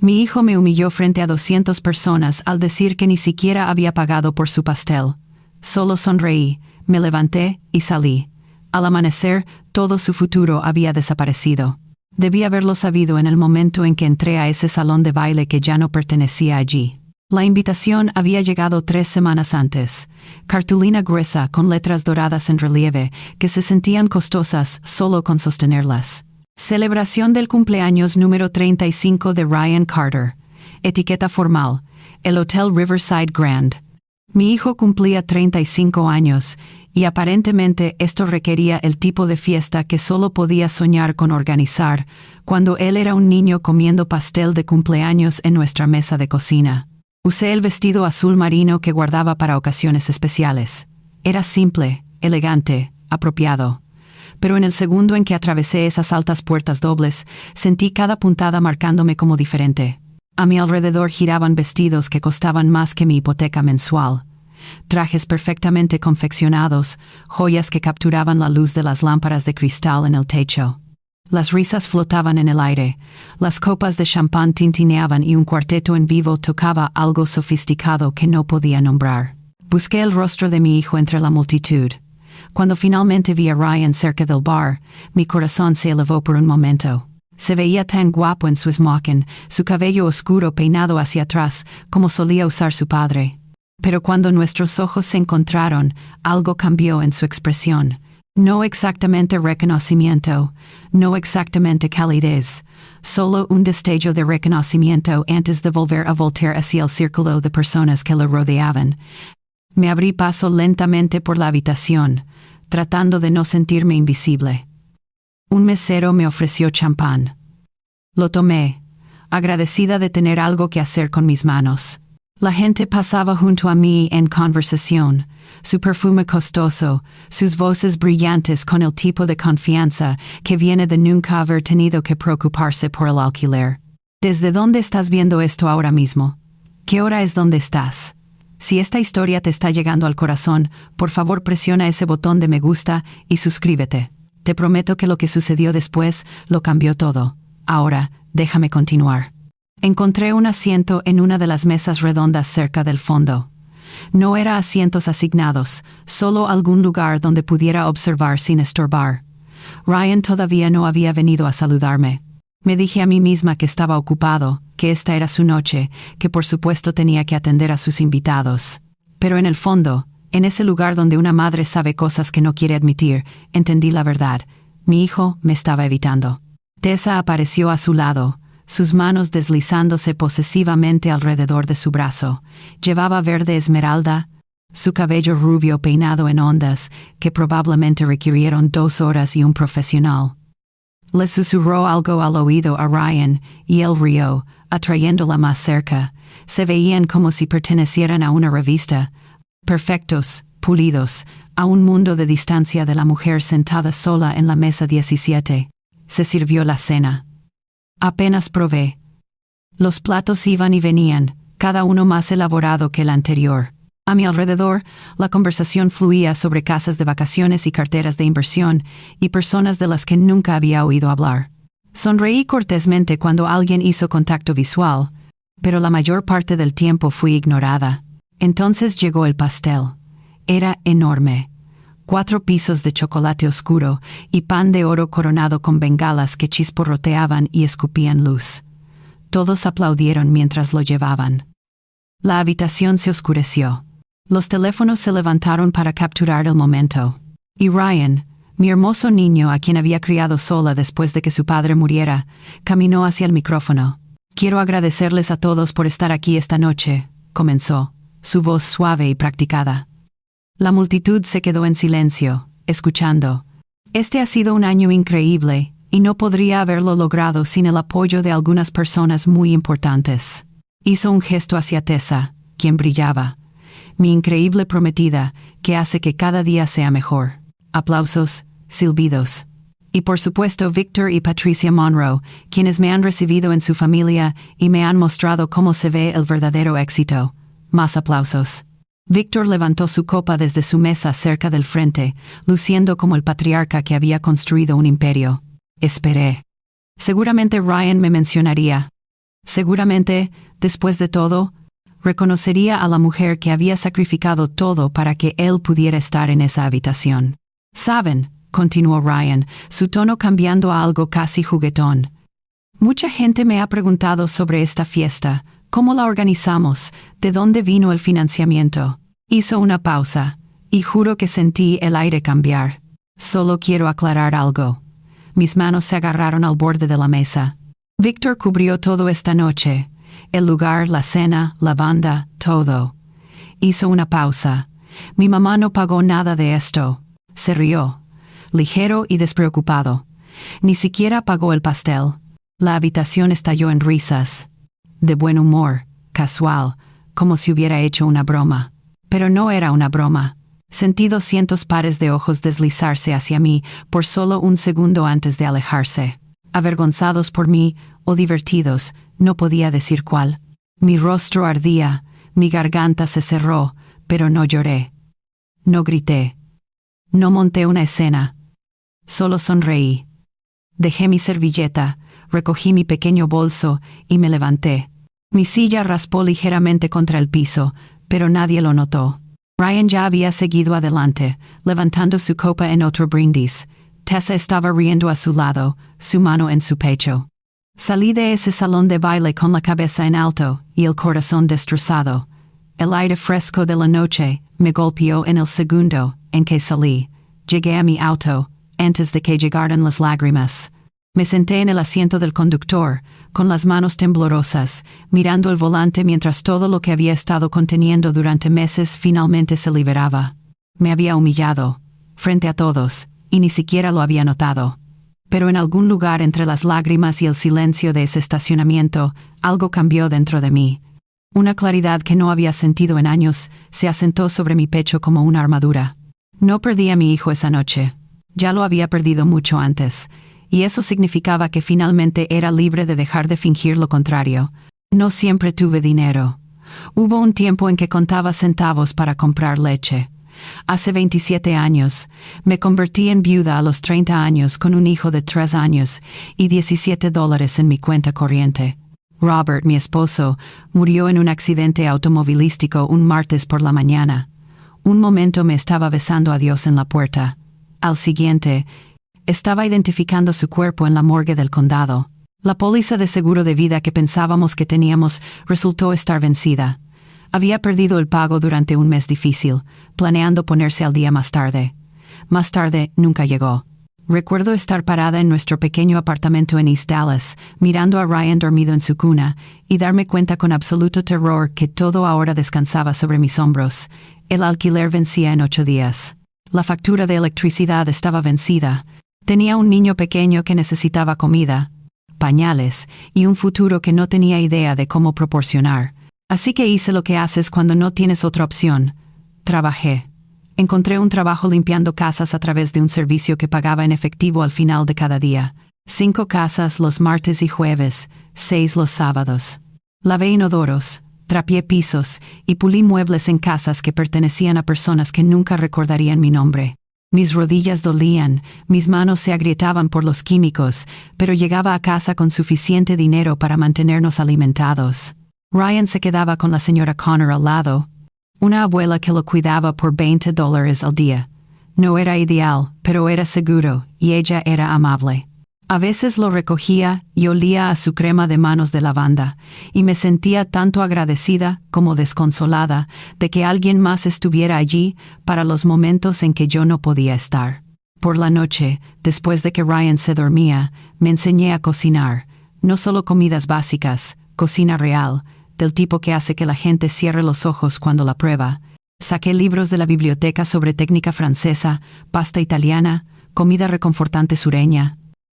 Mi hijo me humilló frente a 200 personas al decir que ni siquiera había pagado por su pastel. Solo sonreí, me levanté y salí. Al amanecer, todo su futuro había desaparecido. Debí haberlo sabido en el momento en que entré a ese salón de baile que ya no pertenecía allí. La invitación había llegado 3 semanas antes. Cartulina gruesa con letras doradas en relieve que se sentían costosas solo con sostenerlas. Celebración del cumpleaños número 35 de Ryan Carter. Etiqueta formal. El Hotel Riverside Grand. Mi hijo cumplía 35 años, y aparentemente esto requería el tipo de fiesta que solo podía soñar con organizar, cuando él era un niño comiendo pastel de cumpleaños en nuestra mesa de cocina. Usé el vestido azul marino que guardaba para ocasiones especiales. Era simple, elegante, apropiado. Pero en el segundo en que atravesé esas altas puertas dobles, sentí cada puntada marcándome como diferente. A mi alrededor giraban vestidos que costaban más que mi hipoteca mensual. Trajes perfectamente confeccionados, joyas que capturaban la luz de las lámparas de cristal en el techo. Las risas flotaban en el aire, las copas de champán tintineaban y un cuarteto en vivo tocaba algo sofisticado que no podía nombrar. Busqué el rostro de mi hijo entre la multitud. Cuando finalmente vi a Ryan cerca del bar, mi corazón se elevó por un momento. Se veía tan guapo en su smoking, su cabello oscuro peinado hacia atrás, como solía usar su padre. Pero cuando nuestros ojos se encontraron, algo cambió en su expresión. No exactamente reconocimiento, no exactamente calidez, solo un destello de reconocimiento antes de volver a voltear hacia el círculo de personas que lo rodeaban. Me abrí paso lentamente por la habitación, tratando de no sentirme invisible. Un mesero me ofreció champán. Lo tomé, agradecida de tener algo que hacer con mis manos. La gente pasaba junto a mí en conversación, su perfume costoso, sus voces brillantes con el tipo de confianza que viene de nunca haber tenido que preocuparse por el alquiler. ¿Desde dónde estás viendo esto ahora mismo? ¿Qué hora es donde estás? Si esta historia te está llegando al corazón, por favor presiona ese botón de me gusta y suscríbete. Te prometo que lo que sucedió después lo cambió todo. Ahora, déjame continuar. Encontré un asiento en una de las mesas redondas cerca del fondo. No era asientos asignados, solo algún lugar donde pudiera observar sin estorbar. Ryan todavía no había venido a saludarme. Me dije a mí misma que estaba ocupado, que esta era su noche, que por supuesto tenía que atender a sus invitados. Pero en el fondo, en ese lugar donde una madre sabe cosas que no quiere admitir, entendí la verdad. Mi hijo me estaba evitando. Tessa apareció a su lado, sus manos deslizándose posesivamente alrededor de su brazo. Llevaba verde esmeralda, su cabello rubio peinado en ondas, que probablemente requirieron 2 horas y un profesional. Le susurró algo al oído a Ryan, y él rió, atrayéndola más cerca. Se veían como si pertenecieran a una revista, perfectos, pulidos, a un mundo de distancia de la mujer sentada sola en la mesa 17. Se sirvió la cena. Apenas probé. Los platos iban y venían, cada uno más elaborado que el anterior. A mi alrededor, la conversación fluía sobre casas de vacaciones y carteras de inversión, y personas de las que nunca había oído hablar. Sonreí cortésmente cuando alguien hizo contacto visual, pero la mayor parte del tiempo fui ignorada. Entonces llegó el pastel. Era enorme. 4 pisos de chocolate oscuro y pan de oro coronado con bengalas que chisporroteaban y escupían luz. Todos aplaudieron mientras lo llevaban. La habitación se oscureció. Los teléfonos se levantaron para capturar el momento. Y Ryan, mi hermoso niño a quien había criado sola después de que su padre muriera, caminó hacia el micrófono. «Quiero agradecerles a todos por estar aquí esta noche», comenzó, su voz suave y practicada. La multitud se quedó en silencio, escuchando. Este ha sido un año increíble, y no podría haberlo logrado sin el apoyo de algunas personas muy importantes. Hizo un gesto hacia Tessa, quien brillaba. Mi increíble prometida, que hace que cada día sea mejor. Aplausos, silbidos. Y por supuesto Victor y Patricia Monroe, quienes me han recibido en su familia y me han mostrado cómo se ve el verdadero éxito. Más aplausos. Victor levantó su copa desde su mesa cerca del frente, luciendo como el patriarca que había construido un imperio. Esperé. Seguramente Ryan me mencionaría. Seguramente, después de todo, reconocería a la mujer que había sacrificado todo para que él pudiera estar en esa habitación. ¿Saben?, continuó Ryan, su tono cambiando a algo casi juguetón. Mucha gente me ha preguntado sobre esta fiesta, cómo la organizamos, de dónde vino el financiamiento. Hizo una pausa, y juro que sentí el aire cambiar. Solo quiero aclarar algo. Mis manos se agarraron al borde de la mesa. Víctor cubrió todo esta noche. El lugar, la cena, la banda, todo. Hizo una pausa. Mi mamá no pagó nada de esto. Se rió, ligero y despreocupado. Ni siquiera pagó el pastel. La habitación estalló en risas. De buen humor, casual, como si hubiera hecho una broma. Pero no era una broma. Sentí 200 pares de ojos deslizarse hacia mí por solo un segundo antes de alejarse. Avergonzados por mí, o divertidos, no podía decir cuál. Mi rostro ardía, mi garganta se cerró, pero no lloré. No grité. No monté una escena. Solo sonreí. Dejé mi servilleta, recogí mi pequeño bolso y me levanté. Mi silla raspó ligeramente contra el piso, pero nadie lo notó. Ryan ya había seguido adelante, levantando su copa en otro brindis. Tessa estaba riendo a su lado, su mano en su pecho. Salí de ese salón de baile con la cabeza en alto y el corazón destrozado. El aire fresco de la noche me golpeó en el segundo en que salí. Llegué a mi auto, antes de que llegaran las lágrimas. Me senté en el asiento del conductor, con las manos temblorosas, mirando el volante mientras todo lo que había estado conteniendo durante meses finalmente se liberaba. Me había humillado, frente a todos, y ni siquiera lo había notado. Pero en algún lugar entre las lágrimas y el silencio de ese estacionamiento, algo cambió dentro de mí. Una claridad que no había sentido en años se asentó sobre mi pecho como una armadura. No perdí a mi hijo esa noche. Ya lo había perdido mucho antes, y eso significaba que finalmente era libre de dejar de fingir lo contrario. No siempre tuve dinero. Hubo un tiempo en que contaba centavos para comprar leche. Hace 27 años, me convertí en viuda a los 30 años con un hijo de 3 años y $17 en mi cuenta corriente. Robert, mi esposo, murió en un accidente automovilístico un martes por la mañana. Un momento me estaba besando a Dios en la puerta. Al siguiente, estaba identificando su cuerpo en la morgue del condado. La póliza de seguro de vida que pensábamos que teníamos resultó estar vencida. Había perdido el pago durante un mes difícil, planeando ponerse al día más tarde. Más tarde nunca llegó. Recuerdo estar parada en nuestro pequeño apartamento en East Dallas, mirando a Ryan dormido en su cuna, y darme cuenta con absoluto terror que todo ahora descansaba sobre mis hombros. El alquiler vencía en 8 días. La factura de electricidad estaba vencida. Tenía un niño pequeño que necesitaba comida, pañales, y un futuro que no tenía idea de cómo proporcionar. Así que hice lo que haces cuando no tienes otra opción. Trabajé. Encontré un trabajo limpiando casas a través de un servicio que pagaba en efectivo al final de cada día. 5 casas los martes y jueves, 6 los sábados. Lavé inodoros, trapié pisos y pulí muebles en casas que pertenecían a personas que nunca recordarían mi nombre. Mis rodillas dolían, mis manos se agrietaban por los químicos, pero llegaba a casa con suficiente dinero para mantenernos alimentados. Ryan se quedaba con la señora Connor al lado, una abuela que lo cuidaba por $20 al día. No era ideal, pero era seguro, y ella era amable. A veces lo recogía y olía a su crema de manos de lavanda, y me sentía tanto agradecida como desconsolada de que alguien más estuviera allí para los momentos en que yo no podía estar. Por la noche, después de que Ryan se dormía, me enseñé a cocinar, no solo comidas básicas, cocina real, del tipo que hace que la gente cierre los ojos cuando la prueba. Saqué libros de la biblioteca sobre técnica francesa, pasta italiana, comida reconfortante sureña.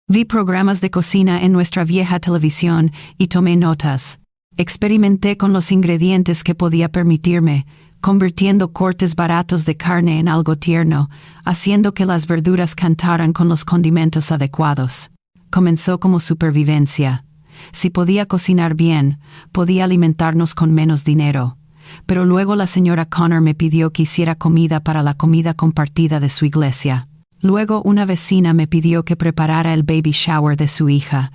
Vi programas de cocina en nuestra vieja televisión y tomé notas. Experimenté con los ingredientes que podía permitirme, convirtiendo cortes baratos de carne en algo tierno, haciendo que las verduras cantaran con los condimentos adecuados. Comenzó como supervivencia. Si podía cocinar bien, podía alimentarnos con menos dinero. Pero luego la señora Connor me pidió que hiciera comida para la comida compartida de su iglesia. Luego una vecina me pidió que preparara el baby shower de su hija.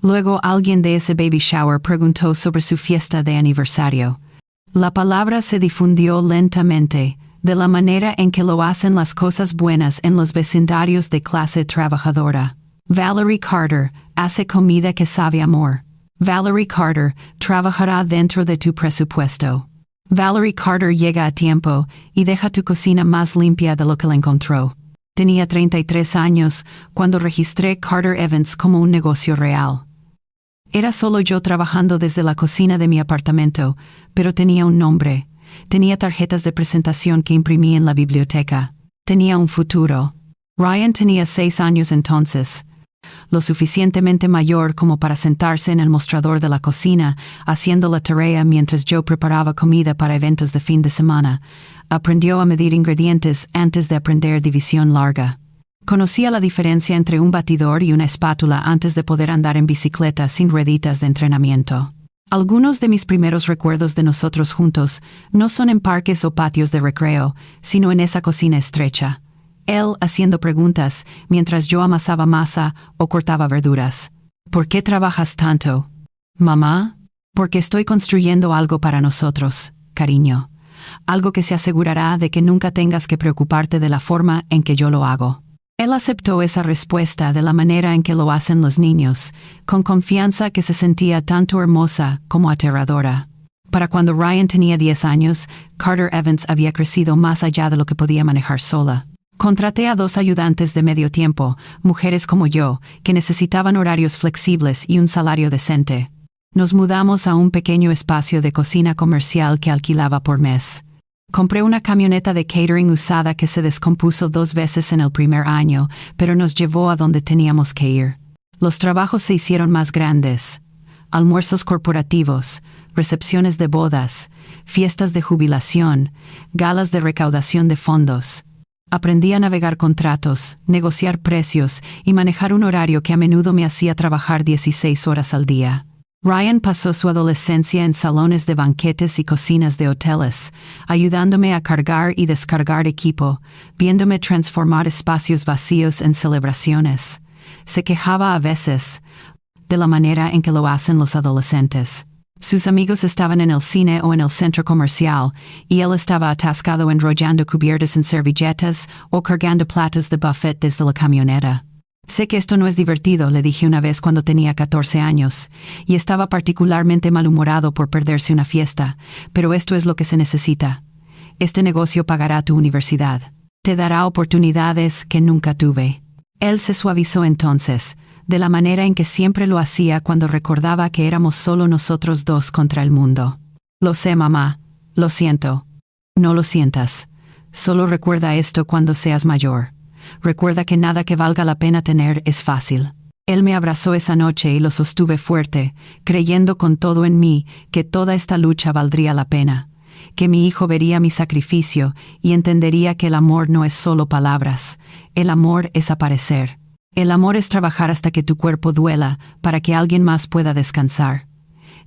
Luego alguien de ese baby shower preguntó sobre su fiesta de aniversario. La palabra se difundió lentamente, de la manera en que lo hacen las cosas buenas en los vecindarios de clase trabajadora. Valerie Carter hace comida que sabe amor. Valerie Carter trabajará dentro de tu presupuesto. Valerie Carter llega a tiempo y deja tu cocina más limpia de lo que la encontró. Tenía 33 años cuando registré Carter Events como un negocio real. Era solo yo trabajando desde la cocina de mi apartamento, pero tenía un nombre. Tenía tarjetas de presentación que imprimí en la biblioteca. Tenía un futuro. Ryan tenía 6 años entonces, lo suficientemente mayor como para sentarse en el mostrador de la cocina, haciendo la tarea mientras yo preparaba comida para eventos de fin de semana. Aprendió a medir ingredientes antes de aprender división larga. Conocía la diferencia entre un batidor y una espátula antes de poder andar en bicicleta sin rueditas de entrenamiento. Algunos de mis primeros recuerdos de nosotros juntos no son en parques o patios de recreo, sino en esa cocina estrecha. Él haciendo preguntas mientras yo amasaba masa o cortaba verduras. ¿Por qué trabajas tanto? Mamá, porque estoy construyendo algo para nosotros, cariño. Algo que se asegurará de que nunca tengas que preocuparte de la forma en que yo lo hago. Él aceptó esa respuesta de la manera en que lo hacen los niños, con confianza que se sentía tanto hermosa como aterradora. Para cuando Ryan tenía 10 años, Carter Events había crecido más allá de lo que podía manejar sola. Contraté a 2 ayudantes de medio tiempo, mujeres como yo, que necesitaban horarios flexibles y un salario decente. Nos mudamos a un pequeño espacio de cocina comercial que alquilaba por mes. Compré una camioneta de catering usada que se descompuso 2 veces en el primer año, pero nos llevó a donde teníamos que ir. Los trabajos se hicieron más grandes. Almuerzos corporativos, recepciones de bodas, fiestas de jubilación, galas de recaudación de fondos. Aprendí a navegar contratos, negociar precios y manejar un horario que a menudo me hacía trabajar 16 horas al día. Ryan pasó su adolescencia en salones de banquetes y cocinas de hoteles, ayudándome a cargar y descargar equipo, viéndome transformar espacios vacíos en celebraciones. Se quejaba a veces de la manera en que lo hacen los adolescentes. Sus amigos estaban en el cine o en el centro comercial, y él estaba atascado enrollando cubiertas en servilletas o cargando platos de buffet desde la camioneta. Sé que esto no es divertido, le dije una vez cuando tenía 14 años, y estaba particularmente malhumorado por perderse una fiesta, pero esto es lo que se necesita. Este negocio pagará tu universidad. Te dará oportunidades que nunca tuve. Él se suavizó entonces, de la manera en que siempre lo hacía cuando recordaba que éramos solo nosotros 2 contra el mundo. Lo sé, mamá. Lo siento. No lo sientas. Solo recuerda esto cuando seas mayor. Recuerda que nada que valga la pena tener es fácil. Él me abrazó esa noche y lo sostuve fuerte, creyendo con todo en mí que toda esta lucha valdría la pena, que mi hijo vería mi sacrificio y entendería que el amor no es solo palabras, el amor es aparecer. El amor es trabajar hasta que tu cuerpo duela para que alguien más pueda descansar.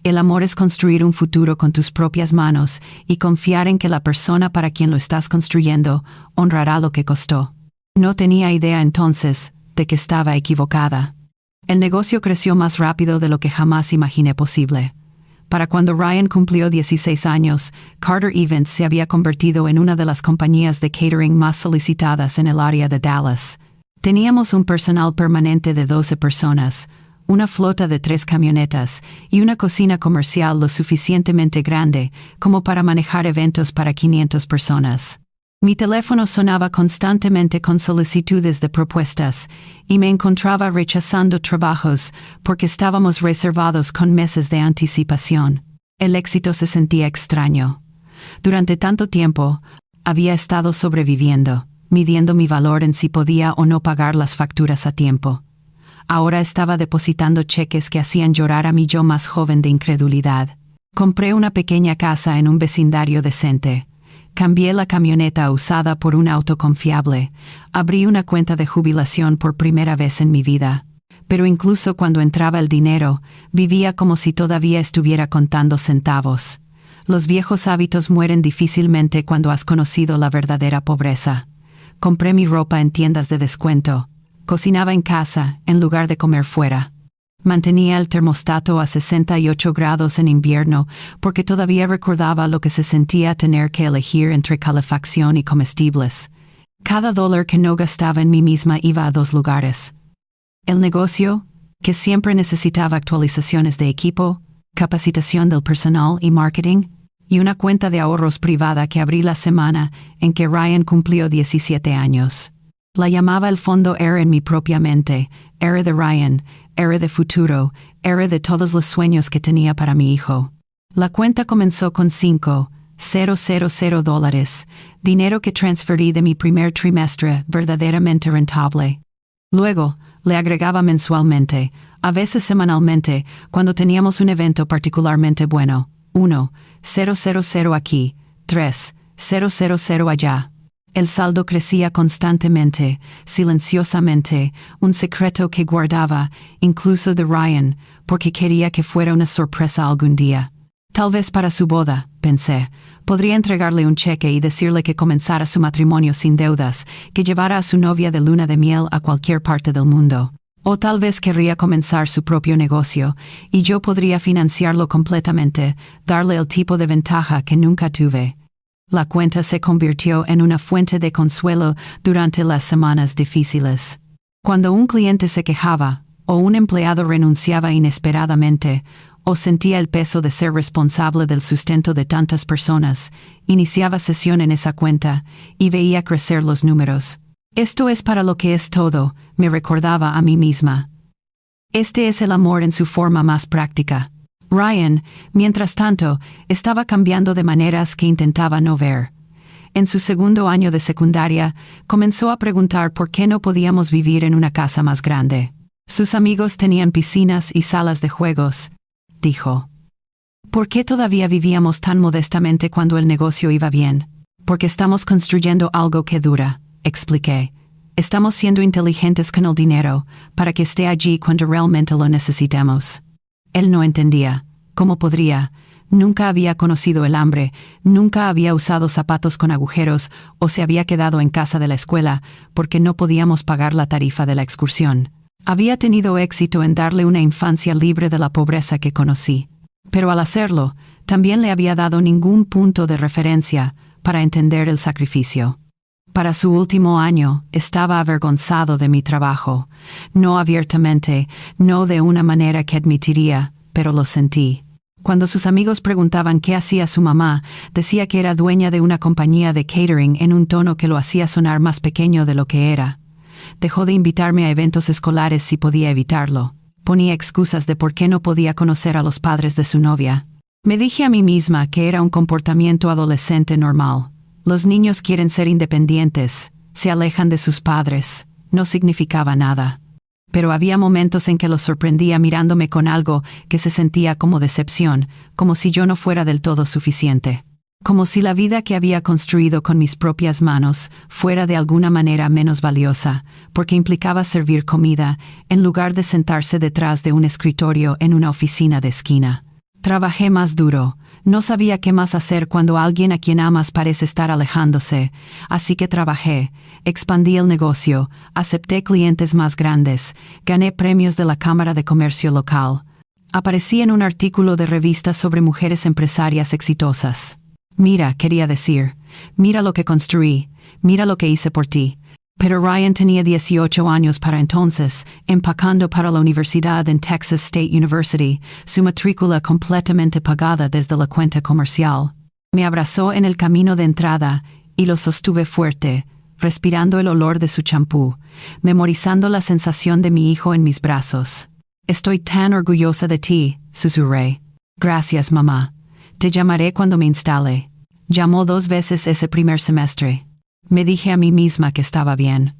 El amor es construir un futuro con tus propias manos y confiar en que la persona para quien lo estás construyendo honrará lo que costó. No tenía idea entonces de que estaba equivocada. El negocio creció más rápido de lo que jamás imaginé posible. Para cuando Ryan cumplió 16 años, Carter Events se había convertido en una de las compañías de catering más solicitadas en el área de Dallas. Teníamos un personal permanente de 12 personas, una flota de 3 camionetas y una cocina comercial lo suficientemente grande como para manejar eventos para 500 personas. Mi teléfono sonaba constantemente con solicitudes de propuestas y me encontraba rechazando trabajos porque estábamos reservados con meses de anticipación. El éxito se sentía extraño. Durante tanto tiempo, había estado sobreviviendo, midiendo mi valor en si podía o no pagar las facturas a tiempo. Ahora estaba depositando cheques que hacían llorar a mi yo más joven de incredulidad. Compré una pequeña casa en un vecindario decente. Cambié la camioneta usada por un auto confiable. Abrí una cuenta de jubilación por primera vez en mi vida. Pero incluso cuando entraba el dinero, vivía como si todavía estuviera contando centavos. Los viejos hábitos mueren difícilmente cuando has conocido la verdadera pobreza. Compré mi ropa en tiendas de descuento. Cocinaba en casa, en lugar de comer fuera. Mantenía el termostato a 68 grados en invierno porque todavía recordaba lo que se sentía tener que elegir entre calefacción y comestibles. Cada dólar que no gastaba en mí misma iba a 2 lugares. El negocio, que siempre necesitaba actualizaciones de equipo, capacitación del personal y marketing, y una cuenta de ahorros privada que abrí la semana en que Ryan cumplió 17 años. La llamaba el fondo R en mi propia mente, R de Ryan, R de futuro, R de todos los sueños que tenía para mi hijo. La cuenta comenzó con $5,000, dinero que transferí de mi primer trimestre verdaderamente rentable. Luego, le agregaba mensualmente, a veces semanalmente, cuando teníamos un evento particularmente bueno. 1,000 aquí, 3,000 allá. El saldo crecía constantemente, silenciosamente, un secreto que guardaba, incluso de Ryan, porque quería que fuera una sorpresa algún día. Tal vez para su boda, pensé, podría entregarle un cheque y decirle que comenzara su matrimonio sin deudas, que llevara a su novia de luna de miel a cualquier parte del mundo. O tal vez querría comenzar su propio negocio, y yo podría financiarlo completamente, darle el tipo de ventaja que nunca tuve. La cuenta se convirtió en una fuente de consuelo durante las semanas difíciles. Cuando un cliente se quejaba, o un empleado renunciaba inesperadamente, o sentía el peso de ser responsable del sustento de tantas personas, iniciaba sesión en esa cuenta, y veía crecer los números. Esto es para lo que es todo, me recordaba a mí misma. Este es el amor en su forma más práctica. Ryan, mientras tanto, estaba cambiando de maneras que intentaba no ver. En su segundo año de secundaria, comenzó a preguntar por qué no podíamos vivir en una casa más grande. Sus amigos tenían piscinas y salas de juegos, dijo. ¿Por qué todavía vivíamos tan modestamente cuando el negocio iba bien? Porque estamos construyendo algo que dura, expliqué. Estamos siendo inteligentes con el dinero, para que esté allí cuando realmente lo necesitemos. Él no entendía. ¿Cómo podría? Nunca había conocido el hambre, nunca había usado zapatos con agujeros o se había quedado en casa de la escuela porque no podíamos pagar la tarifa de la excursión. Había tenido éxito en darle una infancia libre de la pobreza que conocí. Pero al hacerlo, también le había dado ningún punto de referencia para entender el sacrificio. Para su último año, estaba avergonzado de mi trabajo. No abiertamente, no de una manera que admitiría, pero lo sentí. Cuando sus amigos preguntaban qué hacía su mamá, decía que era dueña de una compañía de catering en un tono que lo hacía sonar más pequeño de lo que era. Dejó de invitarme a eventos escolares si podía evitarlo. Ponía excusas de por qué no podía conocer a los padres de su novia. Me dije a mí misma que era un comportamiento adolescente normal. Los niños quieren ser independientes, se alejan de sus padres, no significaba nada. Pero había momentos en que los sorprendía mirándome con algo que se sentía como decepción, como si yo no fuera del todo suficiente. Como si la vida que había construido con mis propias manos fuera de alguna manera menos valiosa, porque implicaba servir comida, en lugar de sentarse detrás de un escritorio en una oficina de esquina. Trabajé más duro. No sabía qué más hacer cuando alguien a quien amas parece estar alejándose, así que trabajé, expandí el negocio, acepté clientes más grandes, gané premios de la Cámara de Comercio local. Aparecí en un artículo de revista sobre mujeres empresarias exitosas. Mira, quería decir, mira lo que construí, mira lo que hice por ti. Pero Ryan tenía 18 años para entonces, empacando para la universidad en Texas State University, su matrícula completamente pagada desde la cuenta comercial. Me abrazó en el camino de entrada y lo sostuve fuerte, respirando el olor de su champú, memorizando la sensación de mi hijo en mis brazos. Estoy tan orgullosa de ti, susurré. Gracias, mamá. Te llamaré cuando me instale. Llamó 2 veces ese primer semestre. Me dije a mí misma que estaba bien.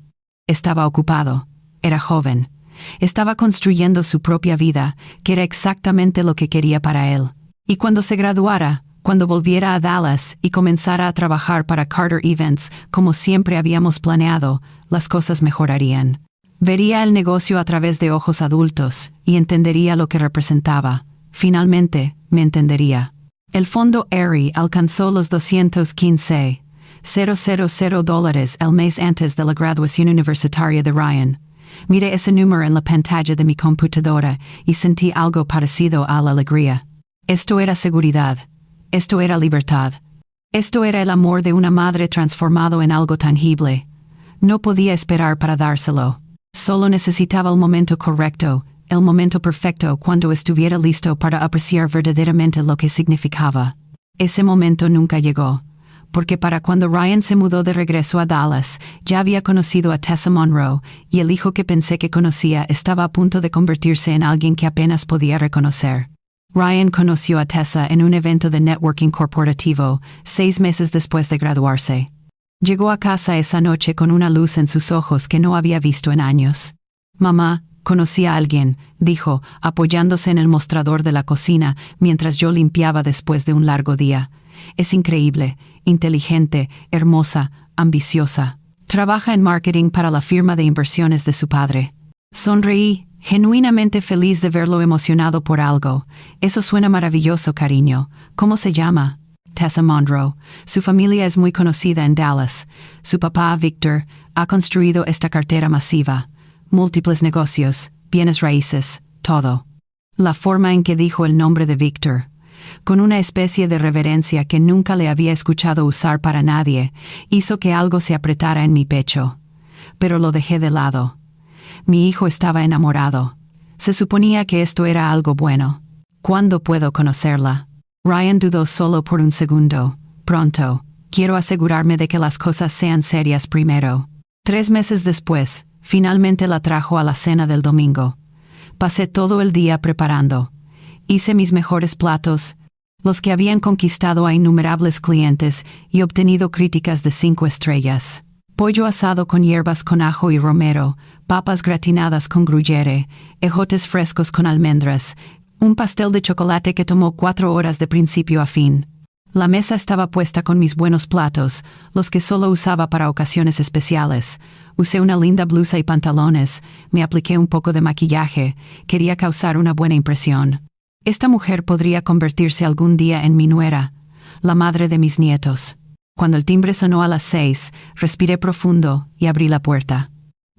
Estaba ocupado. Era joven. Estaba construyendo su propia vida, que era exactamente lo que quería para él. Y cuando se graduara, cuando volviera a Dallas y comenzara a trabajar para Carter Events, como siempre habíamos planeado, las cosas mejorarían. Vería el negocio a través de ojos adultos y entendería lo que representaba. Finalmente, me entendería. El fondo ERI alcanzó los $215,000 el mes antes de la graduación universitaria de Ryan. Miré ese número en la pantalla de mi computadora y sentí algo parecido a la alegría. Esto era seguridad. Esto era libertad. Esto era el amor de una madre transformado en algo tangible. No podía esperar para dárselo. Solo necesitaba el momento correcto, el momento perfecto cuando estuviera listo para apreciar verdaderamente lo que significaba. Ese momento nunca llegó, porque para cuando Ryan se mudó de regreso a Dallas, ya había conocido a Tessa Monroe, y el hijo que pensé que conocía estaba a punto de convertirse en alguien que apenas podía reconocer. Ryan conoció a Tessa en un evento de networking corporativo, 6 meses después de graduarse. Llegó a casa esa noche con una luz en sus ojos que no había visto en años. «Mamá, conocí a alguien», dijo, apoyándose en el mostrador de la cocina mientras yo limpiaba después de un largo día. «Es increíble, inteligente, hermosa, ambiciosa. Trabaja en marketing para la firma de inversiones de su padre». Sonreí, genuinamente feliz de verlo emocionado por algo. «Eso suena maravilloso, cariño. ¿Cómo se llama?» «Tessa Monroe. Su familia es muy conocida en Dallas. Su papá, Victor, ha construido esta cartera masiva. Múltiples negocios, bienes raíces, todo». La forma en que dijo el nombre de Victor, con una especie de reverencia que nunca le había escuchado usar para nadie, hizo que algo se apretara en mi pecho. Pero lo dejé de lado. Mi hijo estaba enamorado. Se suponía que esto era algo bueno. ¿Cuándo puedo conocerla? Ryan dudó solo por un segundo. «Pronto. Quiero asegurarme de que las cosas sean serias primero». 3 meses después, finalmente la trajo a la cena del domingo. Pasé todo el día preparando. Hice mis mejores platos, los que habían conquistado a innumerables clientes y obtenido críticas de 5 estrellas. Pollo asado con hierbas con ajo y romero, papas gratinadas con gruyere, ejotes frescos con almendras, un pastel de chocolate que tomó 4 horas de principio a fin. La mesa estaba puesta con mis buenos platos, los que solo usaba para ocasiones especiales. Usé una linda blusa y pantalones, me apliqué un poco de maquillaje, quería causar una buena impresión. Esta mujer podría convertirse algún día en mi nuera, la madre de mis nietos. Cuando el timbre sonó a las 6, respiré profundo y abrí la puerta.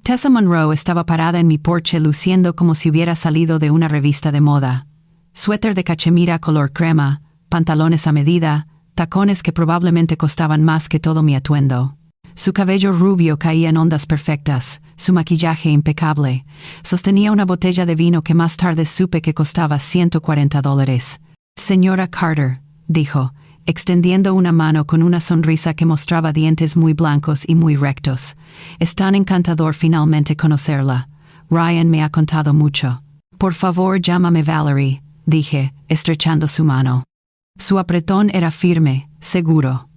Tessa Monroe estaba parada en mi porche luciendo como si hubiera salido de una revista de moda. Suéter de cachemira color crema, pantalones a medida, tacones que probablemente costaban más que todo mi atuendo. Su cabello rubio caía en ondas perfectas, su maquillaje impecable. Sostenía una botella de vino que más tarde supe que costaba $140. «Señora Carter», dijo, extendiendo una mano con una sonrisa que mostraba dientes muy blancos y muy rectos. «Es tan encantador finalmente conocerla. Ryan me ha contado mucho». «Por favor, llámame Valerie», dije, estrechando su mano. Su apretón era firme, seguro.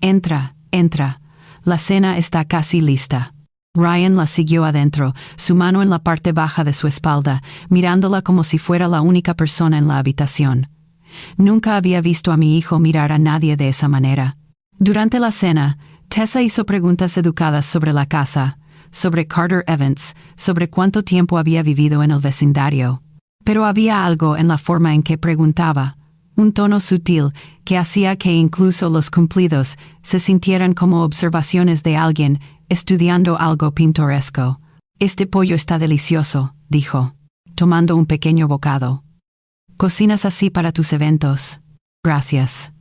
«Entra, entra. La cena está casi lista». Ryan la siguió adentro, su mano en la parte baja de su espalda, mirándola como si fuera la única persona en la habitación. Nunca había visto a mi hijo mirar a nadie de esa manera. Durante la cena, Tessa hizo preguntas educadas sobre la casa, sobre Carter Evans, sobre cuánto tiempo había vivido en el vecindario. Pero había algo en la forma en que preguntaba, un tono sutil que hacía que incluso los cumplidos se sintieran como observaciones de alguien estudiando algo pintoresco. «Este pollo está delicioso», dijo, tomando un pequeño bocado. «¿Cocinas así para tus eventos?» «Gracias».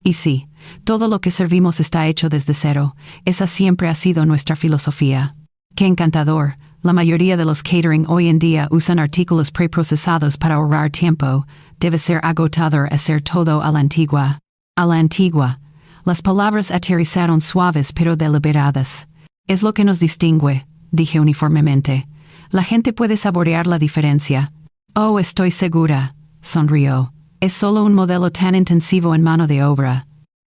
Y sí, todo lo que servimos está hecho desde cero. Esa siempre ha sido nuestra filosofía. ¡Qué encantador! La mayoría de los catering hoy en día usan artículos preprocesados para ahorrar tiempo. Debe ser agotador hacer todo a la antigua. A la antigua. Las palabras aterrizaron suaves pero deliberadas. «Es lo que nos distingue», dije uniformemente. «La gente puede saborear la diferencia». «Oh, estoy segura», sonrió. «Es solo un modelo tan intensivo en mano de obra».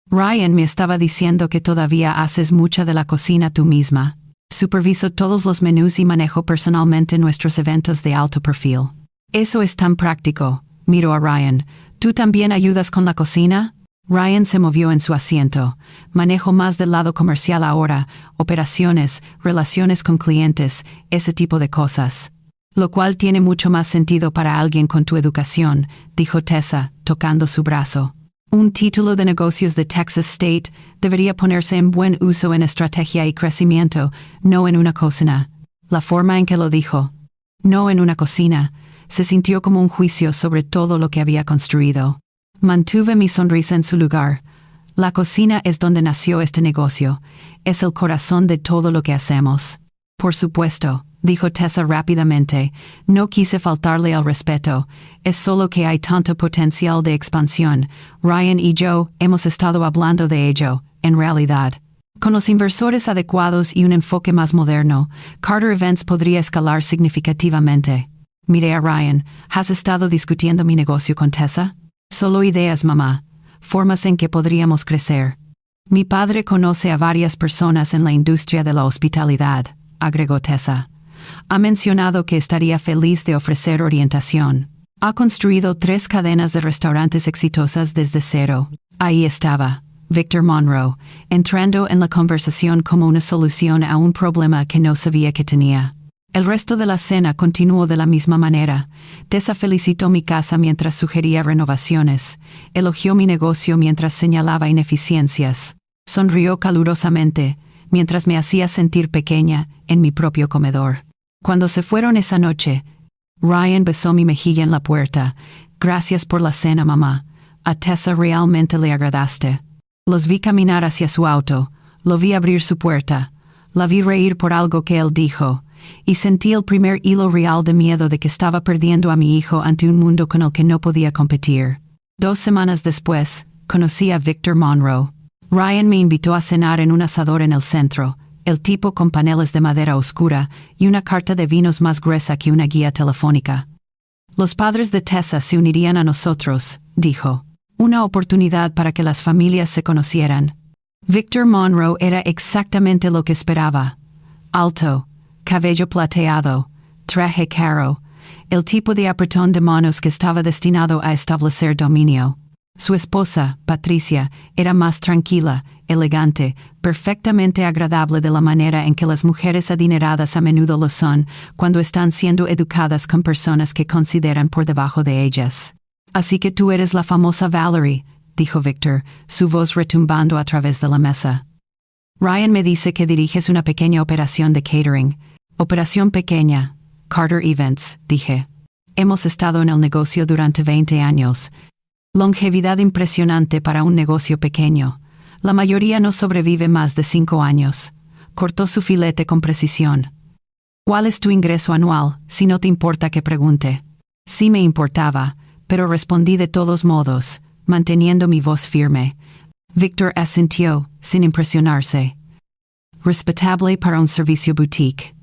«Ryan me estaba diciendo que todavía haces mucha de la cocina tú misma». «Superviso todos los menús y manejo personalmente nuestros eventos de alto perfil». «Eso es tan práctico», miró a Ryan. «¿Tú también ayudas con la cocina?» Ryan se movió en su asiento. «Manejo más del lado comercial ahora, operaciones, relaciones con clientes, ese tipo de cosas». «Lo cual tiene mucho más sentido para alguien con tu educación», dijo Tessa, tocando su brazo. «Un título de negocios de Texas State debería ponerse en buen uso en estrategia y crecimiento, no en una cocina». La forma en que lo dijo, no en una cocina, se sintió como un juicio sobre todo lo que había construido. Mantuve mi sonrisa en su lugar. La cocina es donde nació este negocio. Es el corazón de todo lo que hacemos. Por supuesto, dijo Tessa rápidamente, no quise faltarle al respeto. Es solo que hay tanto potencial de expansión. Ryan y yo hemos estado hablando de ello, en realidad. Con los inversores adecuados y un enfoque más moderno, Carter Events podría escalar significativamente. Miré a Ryan, ¿has estado discutiendo mi negocio con Tessa? Solo ideas, mamá. Formas en que podríamos crecer. Mi padre conoce a varias personas en la industria de la hospitalidad, agregó Tessa. Ha mencionado que estaría feliz de ofrecer orientación. Ha construido 3 cadenas de restaurantes exitosas desde cero. Ahí estaba, Victor Monroe, entrando en la conversación como una solución a un problema que no sabía que tenía. El resto de la cena continuó de la misma manera. Tessa felicitó mi casa mientras sugería renovaciones. Elogió mi negocio mientras señalaba ineficiencias. Sonrió calurosamente, mientras me hacía sentir pequeña en mi propio comedor. Cuando se fueron esa noche, Ryan besó mi mejilla en la puerta. Gracias por la cena, mamá. A Tessa realmente le agradaste. Los vi caminar hacia su auto. Lo vi abrir su puerta. La vi reír por algo que él dijo. Y sentí el primer hilo real de miedo de que estaba perdiendo a mi hijo ante un mundo con el que no podía competir. 2 semanas después, conocí a Victor Monroe. Ryan me invitó a cenar en un asador en el centro, el tipo con paneles de madera oscura y una carta de vinos más gruesa que una guía telefónica. Los padres de Tessa se unirían a nosotros, dijo. Una oportunidad para que las familias se conocieran. Victor Monroe era exactamente lo que esperaba. Alto, cabello plateado, traje caro, el tipo de apretón de manos que estaba destinado a establecer dominio. Su esposa, Patricia, era más tranquila, elegante, perfectamente agradable de la manera en que las mujeres adineradas a menudo lo son cuando están siendo educadas con personas que consideran por debajo de ellas. Así que tú eres la famosa Valerie, dijo Victor, su voz retumbando a través de la mesa. Ryan me dice que diriges una pequeña operación de catering. Operación pequeña, Carter Events, dije. Hemos estado en el negocio durante 20 años. Longevidad impresionante para un negocio pequeño. La mayoría no sobrevive más de 5 años. Cortó su filete con precisión. ¿Cuál es tu ingreso anual, si no te importa que pregunte? Sí me importaba, pero respondí de todos modos, manteniendo mi voz firme. Victor asintió, sin impresionarse. Respetable para un servicio boutique.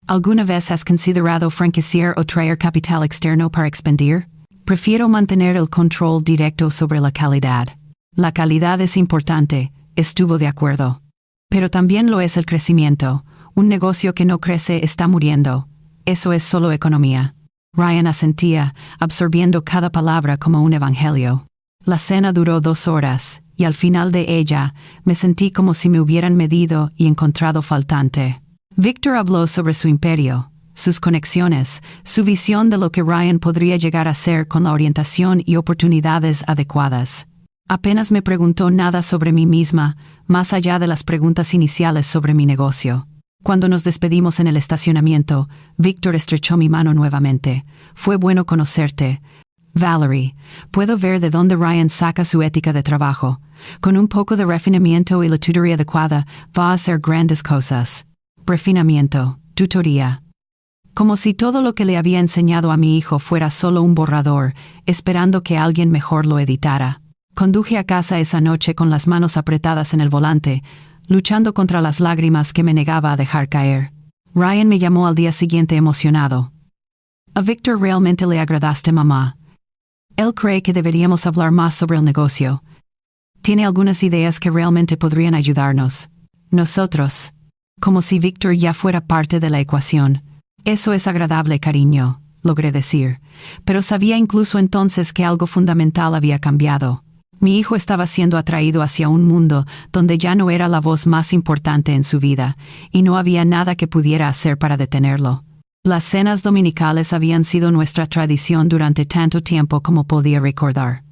¿Alguna vez has considerado franquiciar o traer capital externo para expandir? Prefiero mantener el control directo sobre la calidad. La calidad es importante, estuvo de acuerdo. Pero también lo es el crecimiento. Un negocio que no crece está muriendo. Eso es solo economía. Ryan asentía, absorbiendo cada palabra como un evangelio. La cena duró 2 horas, y al final de ella, me sentí como si me hubieran medido y encontrado faltante. Victor habló sobre su imperio, sus conexiones, su visión de lo que Ryan podría llegar a ser con la orientación y oportunidades adecuadas. Apenas me preguntó nada sobre mí misma, más allá de las preguntas iniciales sobre mi negocio. Cuando nos despedimos en el estacionamiento, Victor estrechó mi mano nuevamente. Fue bueno conocerte. Valerie, puedo ver de dónde Ryan saca su ética de trabajo. Con un poco de refinamiento y la tutoría adecuada, va a hacer grandes cosas. Refinamiento, tutoría. Como si todo lo que le había enseñado a mi hijo fuera solo un borrador, esperando que alguien mejor lo editara. Conduje a casa esa noche con las manos apretadas en el volante, luchando contra las lágrimas que me negaba a dejar caer. Ryan me llamó al día siguiente emocionado. A Victor realmente le agradaste, mamá. Él cree que deberíamos hablar más sobre el negocio. Tiene algunas ideas que realmente podrían ayudarnos. Nosotros. Como si Victor ya fuera parte de la ecuación. Eso es agradable, cariño, logré decir. Pero sabía incluso entonces que algo fundamental había cambiado. Mi hijo estaba siendo atraído hacia un mundo donde ya no era la voz más importante en su vida, y no había nada que pudiera hacer para detenerlo. Las cenas dominicales habían sido nuestra tradición durante tanto tiempo como podía recordar.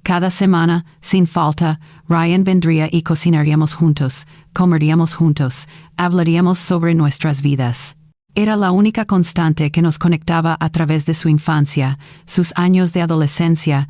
Cada semana, sin falta, Ryan vendría y cocinaríamos juntos, comeríamos juntos, hablaríamos sobre nuestras vidas. Era la única constante que nos conectaba a través de su infancia, sus años de adolescencia,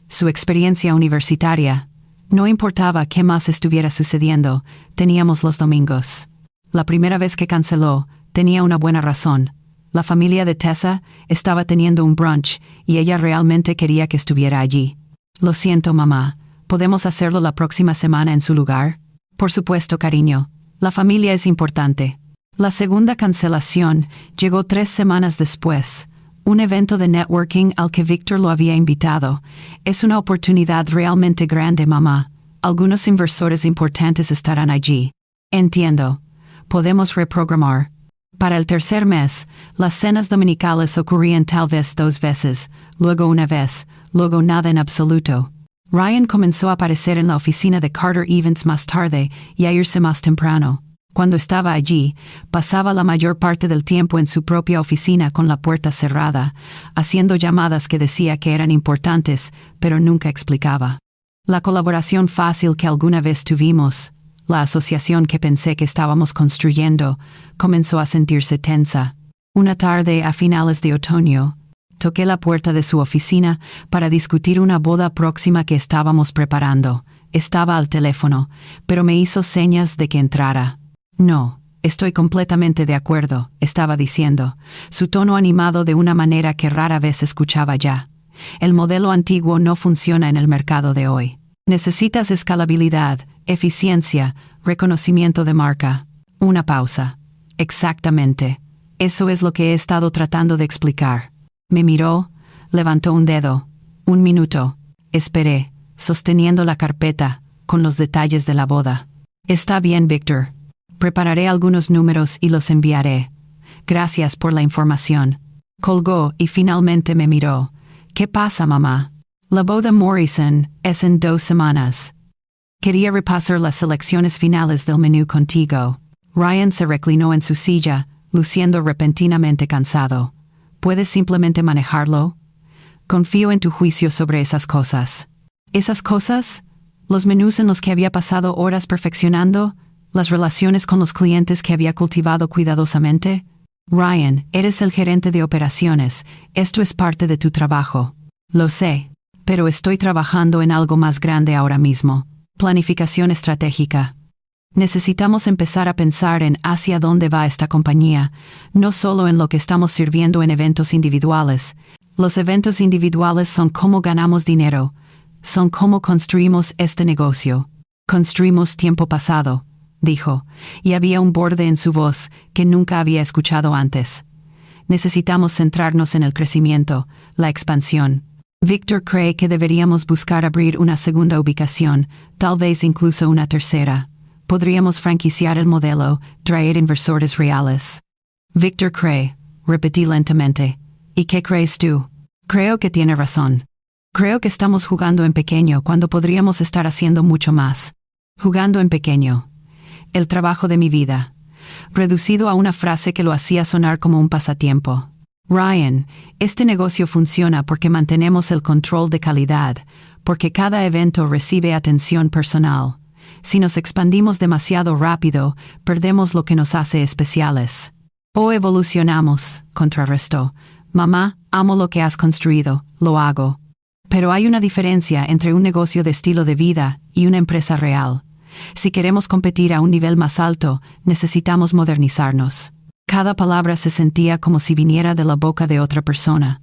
su experiencia universitaria. No importaba qué más estuviera sucediendo, teníamos los domingos. La primera vez que canceló, tenía una buena razón. La familia de Tessa estaba teniendo un brunch y ella realmente quería que estuviera allí. Lo siento, mamá. ¿Podemos hacerlo la próxima semana en su lugar? Por supuesto, cariño. La familia es importante. La segunda cancelación llegó 3 semanas después. Un evento de networking al que Víctor lo había invitado. Es una oportunidad realmente grande, mamá. Algunos inversores importantes estarán allí. Entiendo. Podemos reprogramar. Para el tercer mes, las cenas dominicales ocurrían tal vez 2 veces, luego una vez, luego nada en absoluto. Ryan comenzó a aparecer en la oficina de Carter Evans más tarde y a irse más temprano. Cuando estaba allí, pasaba la mayor parte del tiempo en su propia oficina con la puerta cerrada, haciendo llamadas que decía que eran importantes, pero nunca explicaba. La colaboración fácil que alguna vez tuvimos, la asociación que pensé que estábamos construyendo, comenzó a sentirse tensa. Una tarde a finales de otoño, toqué la puerta de su oficina para discutir una boda próxima que estábamos preparando. Estaba al teléfono, pero me hizo señas de que entrara. No, estoy completamente de acuerdo, estaba diciendo, su tono animado de una manera que rara vez escuchaba ya. El modelo antiguo no funciona en el mercado de hoy. Necesitas escalabilidad, eficiencia, reconocimiento de marca. Una pausa. Exactamente. Eso es lo que he estado tratando de explicar. Me miró, levantó un dedo. 1 minuto. Esperé, sosteniendo la carpeta, con los detalles de la boda. Está bien, Víctor. Prepararé algunos números y los enviaré. Gracias por la información. Colgó y finalmente me miró. ¿Qué pasa, mamá? La boda Morrison es en 2 semanas. Quería repasar las selecciones finales del menú contigo. Ryan se reclinó en su silla, luciendo repentinamente cansado. ¿Puedes simplemente manejarlo? Confío en tu juicio sobre esas cosas. ¿Esas cosas? ¿Los menús en los que había pasado horas perfeccionando? ¿Las relaciones con los clientes que había cultivado cuidadosamente? Ryan, eres el gerente de operaciones. Esto es parte de tu trabajo. Lo sé, pero estoy trabajando en algo más grande ahora mismo. Planificación estratégica. Necesitamos empezar a pensar en hacia dónde va esta compañía, no solo en lo que estamos sirviendo en eventos individuales. Los eventos individuales son cómo ganamos dinero, son cómo construimos este negocio. Construimos tiempo pasado, dijo, y había un borde en su voz que nunca había escuchado antes. Necesitamos centrarnos en el crecimiento, la expansión. Víctor cree que deberíamos buscar abrir una segunda ubicación, tal vez incluso una tercera. Podríamos franquiciar el modelo, traer inversores reales. Víctor cree, repetí lentamente. ¿Y qué crees tú? Creo que tiene razón. Creo que estamos jugando en pequeño cuando podríamos estar haciendo mucho más. Jugando en pequeño. El trabajo de mi vida. Reducido a una frase que lo hacía sonar como un pasatiempo. Ryan, este negocio funciona porque mantenemos el control de calidad, porque cada evento recibe atención personal. Si nos expandimos demasiado rápido, perdemos lo que nos hace especiales. O evolucionamos, contrarrestó. Mamá, amo lo que has construido, lo hago. Pero hay una diferencia entre un negocio de estilo de vida y una empresa real. Si queremos competir a un nivel más alto, necesitamos modernizarnos. Cada palabra se sentía como si viniera de la boca de otra persona.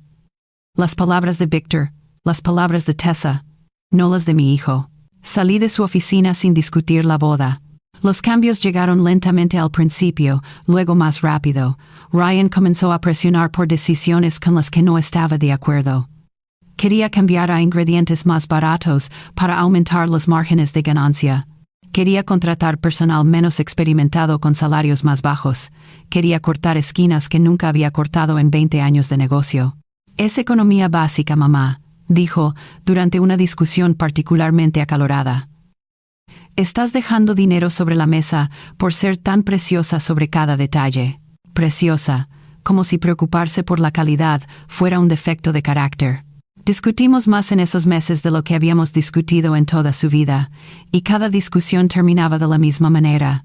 Las palabras de Víctor, las palabras de Tessa, no las de mi hijo. Salí de su oficina sin discutir la boda. Los cambios llegaron lentamente al principio, luego más rápido. Ryan comenzó a presionar por decisiones con las que no estaba de acuerdo. Quería cambiar a ingredientes más baratos para aumentar los márgenes de ganancia. Quería contratar personal menos experimentado con salarios más bajos. Quería cortar esquinas que nunca había cortado en 20 años de negocio. Es economía básica, mamá, dijo, durante una discusión particularmente acalorada. Estás dejando dinero sobre la mesa por ser tan preciosa sobre cada detalle. Preciosa, como si preocuparse por la calidad fuera un defecto de carácter. Discutimos más en esos meses de lo que habíamos discutido en toda su vida, y cada discusión terminaba de la misma manera.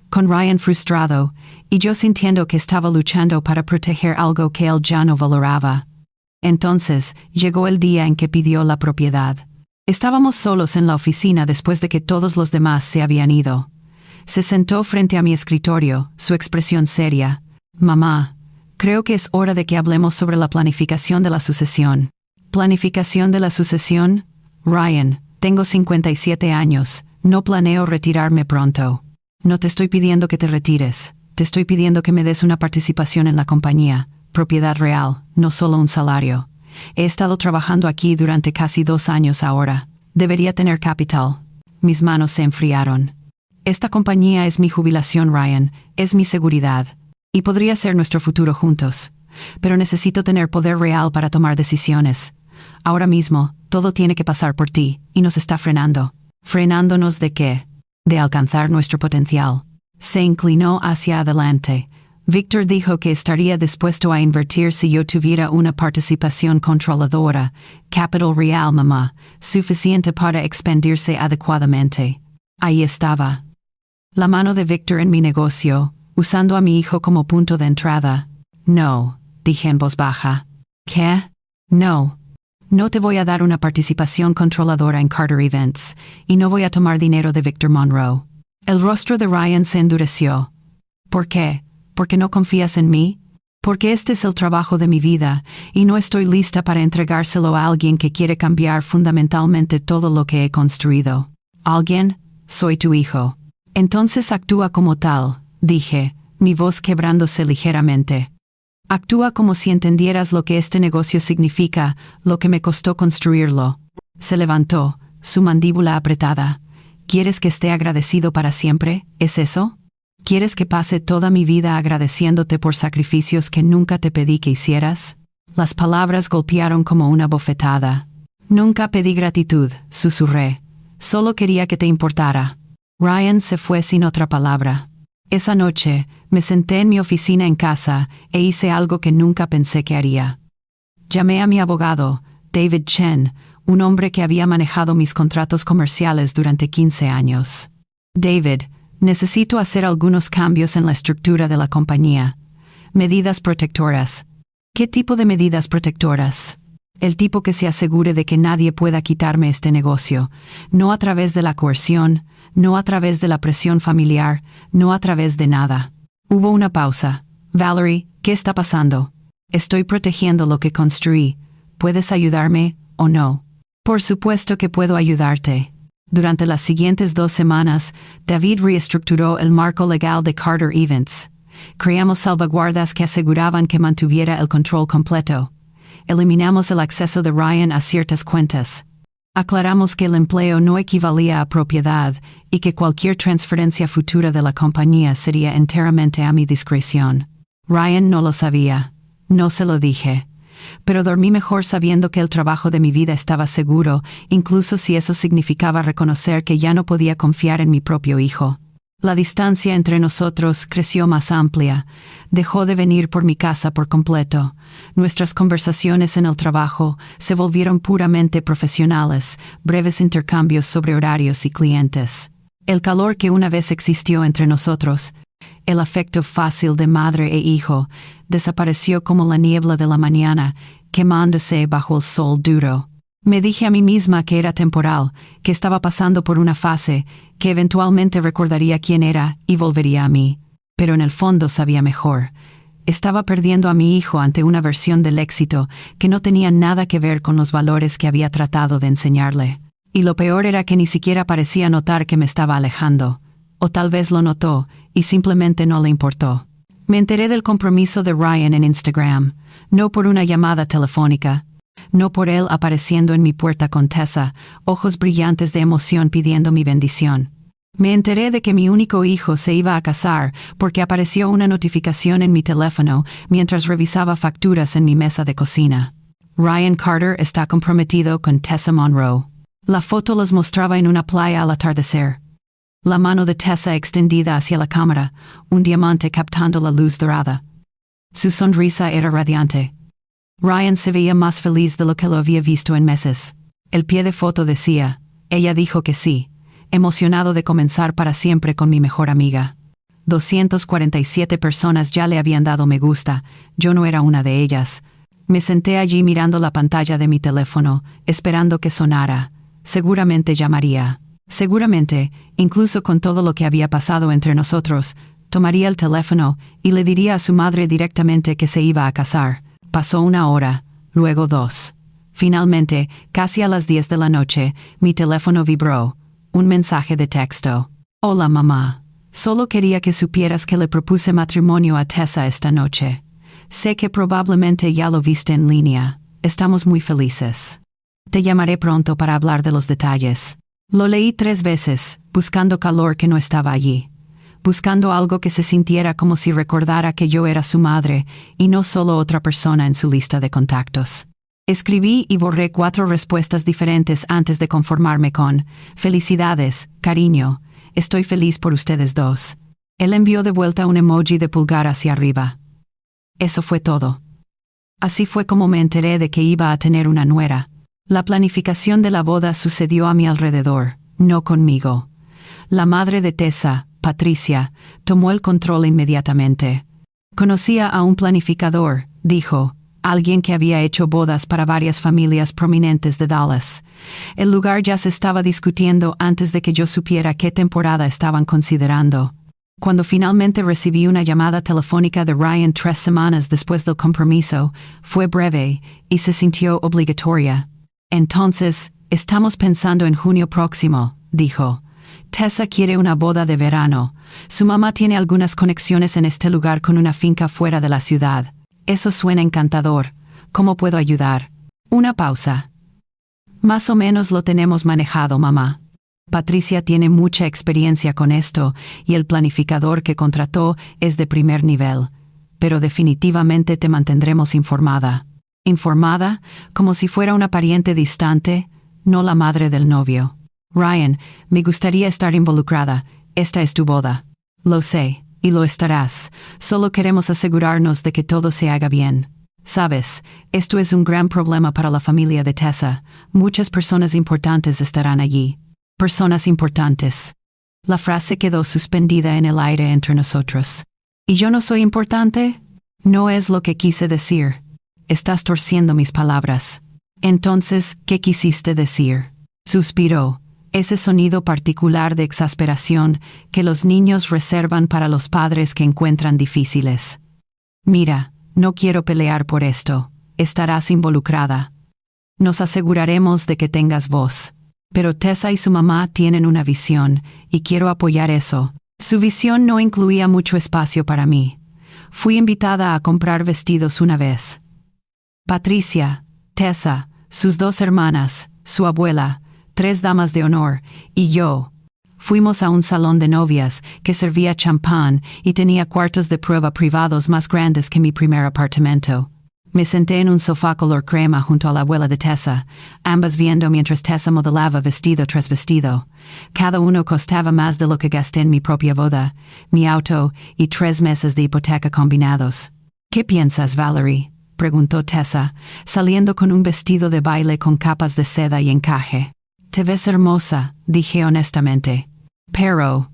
con Ryan frustrado, y yo sintiendo que estaba luchando para proteger algo que él ya no valoraba. Entonces, llegó el día en que pidió la propiedad. Estábamos solos en la oficina después de que todos los demás se habían ido. Se sentó frente a mi escritorio, su expresión seria. Mamá, creo que es hora de que hablemos sobre la planificación de la sucesión. ¿Planificación de la sucesión? Ryan, tengo 57 años, no planeo retirarme pronto. No te estoy pidiendo que te retires, te estoy pidiendo que me des una participación en la compañía, propiedad real, no solo un salario. He estado trabajando aquí durante casi 2 años ahora. Debería tener capital. Mis manos se enfriaron. Esta compañía es mi jubilación, Ryan, es mi seguridad. Y podría ser nuestro futuro juntos. Pero necesito tener poder real para tomar decisiones. Ahora mismo, todo tiene que pasar por ti, y nos está frenando. ¿Frenándonos de qué? De alcanzar nuestro potencial. Se inclinó hacia adelante. Víctor dijo que estaría dispuesto a invertir si yo tuviera una participación controladora, capital real, mamá, suficiente para expandirse adecuadamente. Ahí estaba. La mano de Víctor en mi negocio, usando a mi hijo como punto de entrada. No, dije en voz baja. ¿Qué? No. No te voy a dar una participación controladora en Carter Events, y no voy a tomar dinero de Victor Monroe. El rostro de Ryan se endureció. ¿Por qué? ¿Porque no confías en mí? Porque este es el trabajo de mi vida, y no estoy lista para entregárselo a alguien que quiere cambiar fundamentalmente todo lo que he construido. ¿Alguien? Soy tu hijo. Entonces actúa como tal, dije, mi voz quebrándose ligeramente. Actúa como si entendieras lo que este negocio significa, lo que me costó construirlo. Se levantó, su mandíbula apretada. ¿Quieres que esté agradecido para siempre? ¿Es eso? ¿Quieres que pase toda mi vida agradeciéndote por sacrificios que nunca te pedí que hicieras? Las palabras golpearon como una bofetada. Nunca pedí gratitud, susurré. Solo quería que te importara. Ryan se fue sin otra palabra. Esa noche, me senté en mi oficina en casa e hice algo que nunca pensé que haría. Llamé a mi abogado, David Chen, un hombre que había manejado mis contratos comerciales durante 15 años. David, necesito hacer algunos cambios en la estructura de la compañía. Medidas protectoras. ¿Qué tipo de medidas protectoras? El tipo que se asegure de que nadie pueda quitarme este negocio, no a través de la coerción, no a través de la presión familiar, no a través de nada. Hubo una pausa. Valerie, ¿qué está pasando? Estoy protegiendo lo que construí. ¿Puedes ayudarme o no? Por supuesto que puedo ayudarte. Durante las siguientes 2 semanas, David reestructuró el marco legal de Carter Events. Creamos salvaguardas que aseguraban que mantuviera el control completo. Eliminamos el acceso de Ryan a ciertas cuentas. Aclaramos que el empleo no equivalía a propiedad y que cualquier transferencia futura de la compañía sería enteramente a mi discreción. Ryan no lo sabía. No se lo dije. Pero dormí mejor sabiendo que el trabajo de mi vida estaba seguro, incluso si eso significaba reconocer que ya no podía confiar en mi propio hijo. La distancia entre nosotros creció más amplia. Dejó de venir por mi casa por completo. Nuestras conversaciones en el trabajo se volvieron puramente profesionales, breves intercambios sobre horarios y clientes. El calor que una vez existió entre nosotros, el afecto fácil de madre e hijo, desapareció como la niebla de la mañana, quemándose bajo el sol duro. Me dije a mí misma que era temporal, que estaba pasando por una fase, que eventualmente recordaría quién era y volvería a mí. Pero en el fondo sabía mejor. Estaba perdiendo a mi hijo ante una versión del éxito que no tenía nada que ver con los valores que había tratado de enseñarle. Y lo peor era que ni siquiera parecía notar que me estaba alejando. O tal vez lo notó, y simplemente no le importó. Me enteré del compromiso de Ryan en Instagram, no por una llamada telefónica, no por él apareciendo en mi puerta con Tessa, ojos brillantes de emoción pidiendo mi bendición. Me enteré de que mi único hijo se iba a casar porque apareció una notificación en mi teléfono mientras revisaba facturas en mi mesa de cocina. Ryan Carter está comprometido con Tessa Monroe. La foto los mostraba en una playa al atardecer. La mano de Tessa extendida hacia la cámara, un diamante captando la luz dorada. Su sonrisa era radiante. Ryan se veía más feliz de lo que lo había visto en meses. El pie de foto decía, ella dijo que sí, emocionado de comenzar para siempre con mi mejor amiga. 247 personas ya le habían dado me gusta, yo no era una de ellas. Me senté allí mirando la pantalla de mi teléfono, esperando que sonara. Seguramente llamaría. Seguramente, incluso con todo lo que había pasado entre nosotros, tomaría el teléfono y le diría a su madre directamente que se iba a casar. Pasó 1 hora, luego 2. Finalmente, casi a las 10 de la noche, mi teléfono vibró. Un mensaje de texto. Hola mamá. Solo quería que supieras que le propuse matrimonio a Tessa esta noche. Sé que probablemente ya lo viste en línea. Estamos muy felices. Te llamaré pronto para hablar de los detalles. Lo leí 3 veces, buscando calor que no estaba allí. Buscando algo que se sintiera como si recordara que yo era su madre y no solo otra persona en su lista de contactos. Escribí y borré 4 respuestas diferentes antes de conformarme con «Felicidades, cariño, estoy feliz por ustedes dos». Él envió de vuelta un emoji de pulgar hacia arriba. Eso fue todo. Así fue como me enteré de que iba a tener una nuera. La planificación de la boda sucedió a mi alrededor, no conmigo. La madre de Tessa, Patricia, tomó el control inmediatamente. Conocía a un planificador, dijo, alguien que había hecho bodas para varias familias prominentes de Dallas. El lugar ya se estaba discutiendo antes de que yo supiera qué temporada estaban considerando. Cuando finalmente recibí una llamada telefónica de Ryan 3 semanas después del compromiso, fue breve y se sintió obligatoria. Entonces, estamos pensando en junio próximo, dijo. Tessa quiere una boda de verano. Su mamá tiene algunas conexiones en este lugar con una finca fuera de la ciudad. Eso suena encantador. ¿Cómo puedo ayudar? Una pausa. Más o menos lo tenemos manejado, mamá. Patricia tiene mucha experiencia con esto y el planificador que contrató es de primer nivel. Pero definitivamente te mantendremos informada. ¿Informada? Como si fuera una pariente distante, no la madre del novio. Ryan, me gustaría estar involucrada. Esta es tu boda. Lo sé, y lo estarás. Solo queremos asegurarnos de que todo se haga bien. Sabes, esto es un gran problema para la familia de Tessa. Muchas personas importantes estarán allí. Personas importantes. La frase quedó suspendida en el aire entre nosotros. ¿Y yo no soy importante? No es lo que quise decir. Estás torciendo mis palabras. Entonces, ¿qué quisiste decir? Suspiró. Ese sonido particular de exasperación que los niños reservan para los padres que encuentran difíciles. Mira, no quiero pelear por esto. Estarás involucrada. Nos aseguraremos de que tengas voz. Pero Tessa y su mamá tienen una visión, y quiero apoyar eso. Su visión no incluía mucho espacio para mí. Fui invitada a comprar vestidos una vez. Patricia, Tessa, sus 2 hermanas, su abuela, 3 damas de honor, y yo. Fuimos a un salón de novias que servía champán y tenía cuartos de prueba privados más grandes que mi primer apartamento. Me senté en un sofá color crema junto a la abuela de Tessa, ambas viendo mientras Tessa modelaba vestido tras vestido. Cada uno costaba más de lo que gasté en mi propia boda, mi auto y 3 meses de hipoteca combinados. ¿Qué piensas, Valerie?, preguntó Tessa, saliendo con un vestido de baile con capas de seda y encaje. Te ves hermosa, dije honestamente. Pero...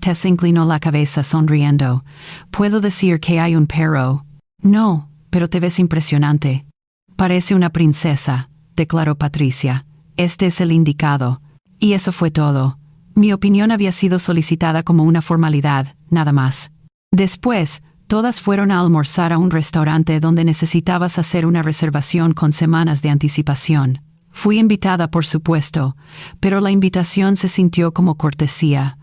Tessa inclinó la cabeza sonriendo. ¿Puedo decir que hay un pero? No. Pero te ves impresionante. Parece una princesa, declaró Patricia. Este es el indicado. Y eso fue todo. Mi opinión había sido solicitada como una formalidad, nada más. Después, todas fueron a almorzar a un restaurante donde necesitabas hacer una reservación con semanas de anticipación. Fui invitada, por supuesto, pero la invitación se sintió como cortesía,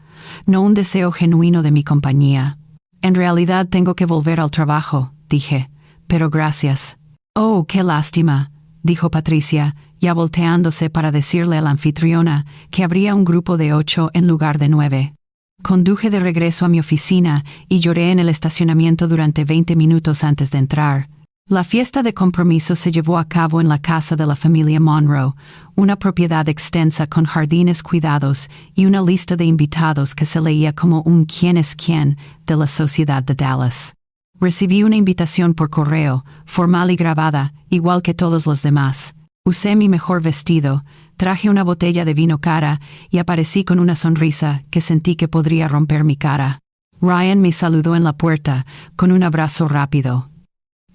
no un deseo genuino de mi compañía. En realidad tengo que volver al trabajo, dije. Pero gracias. Oh, qué lástima, dijo Patricia, ya volteándose para decirle a la anfitriona que habría un grupo de 8 en lugar de 9. Conduje de regreso a mi oficina y lloré en el estacionamiento durante 20 minutos antes de entrar. La fiesta de compromiso se llevó a cabo en la casa de la familia Monroe, una propiedad extensa con jardines cuidados y una lista de invitados que se leía como un quién es quién de la sociedad de Dallas. Recibí una invitación por correo, formal y grabada, igual que todos los demás. Usé mi mejor vestido, traje una botella de vino cara y aparecí con una sonrisa que sentí que podría romper mi cara. Ryan me saludó en la puerta, con un abrazo rápido.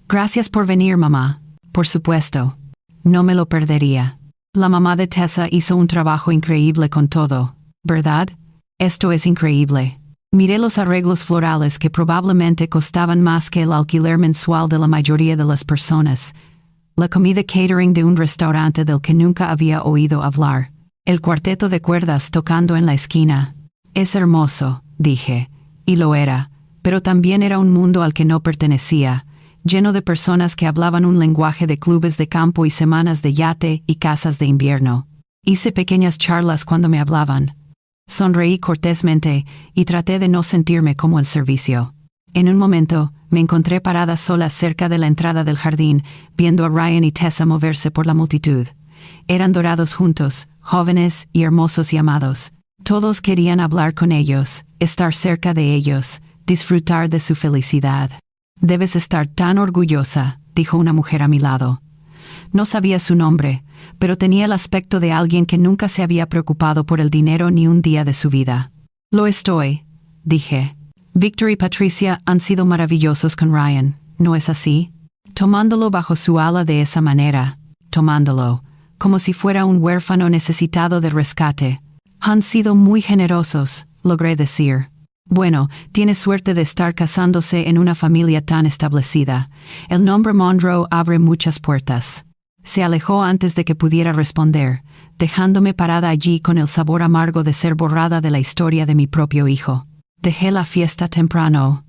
Gracias por venir, mamá. Por supuesto. No me lo perdería. La mamá de Tessa hizo un trabajo increíble con todo, ¿verdad? Esto es increíble. Miré los arreglos florales que probablemente costaban más que el alquiler mensual de la mayoría de las personas. La comida catering de un restaurante del que nunca había oído hablar. El cuarteto de cuerdas tocando en la esquina. Es hermoso, dije. Y lo era, pero también era un mundo al que no pertenecía, lleno de personas que hablaban un lenguaje de clubes de campo y semanas de yate y casas de invierno. Hice pequeñas charlas cuando me hablaban. Sonreí cortésmente y traté de no sentirme como el servicio. En un momento, me encontré parada sola cerca de la entrada del jardín, viendo a Ryan y Tessa moverse por la multitud. Eran dorados juntos, jóvenes y hermosos y amados. Todos querían hablar con ellos, estar cerca de ellos, disfrutar de su felicidad. Debes estar tan orgullosa, dijo una mujer a mi lado. No sabía su nombre, pero tenía el aspecto de alguien que nunca se había preocupado por el dinero ni un día de su vida. Lo estoy, dije. Victor y Patricia han sido maravillosos con Ryan, ¿no es así? Tomándolo bajo su ala de esa manera, tomándolo, como si fuera un huérfano necesitado de rescate. Han sido muy generosos, logré decir. Bueno, tiene suerte de estar casándose en una familia tan establecida. El nombre Monroe abre muchas puertas. Se alejó antes de que pudiera responder, dejándome parada allí con el sabor amargo de ser borrada de la historia de mi propio hijo. Dejé la fiesta temprano.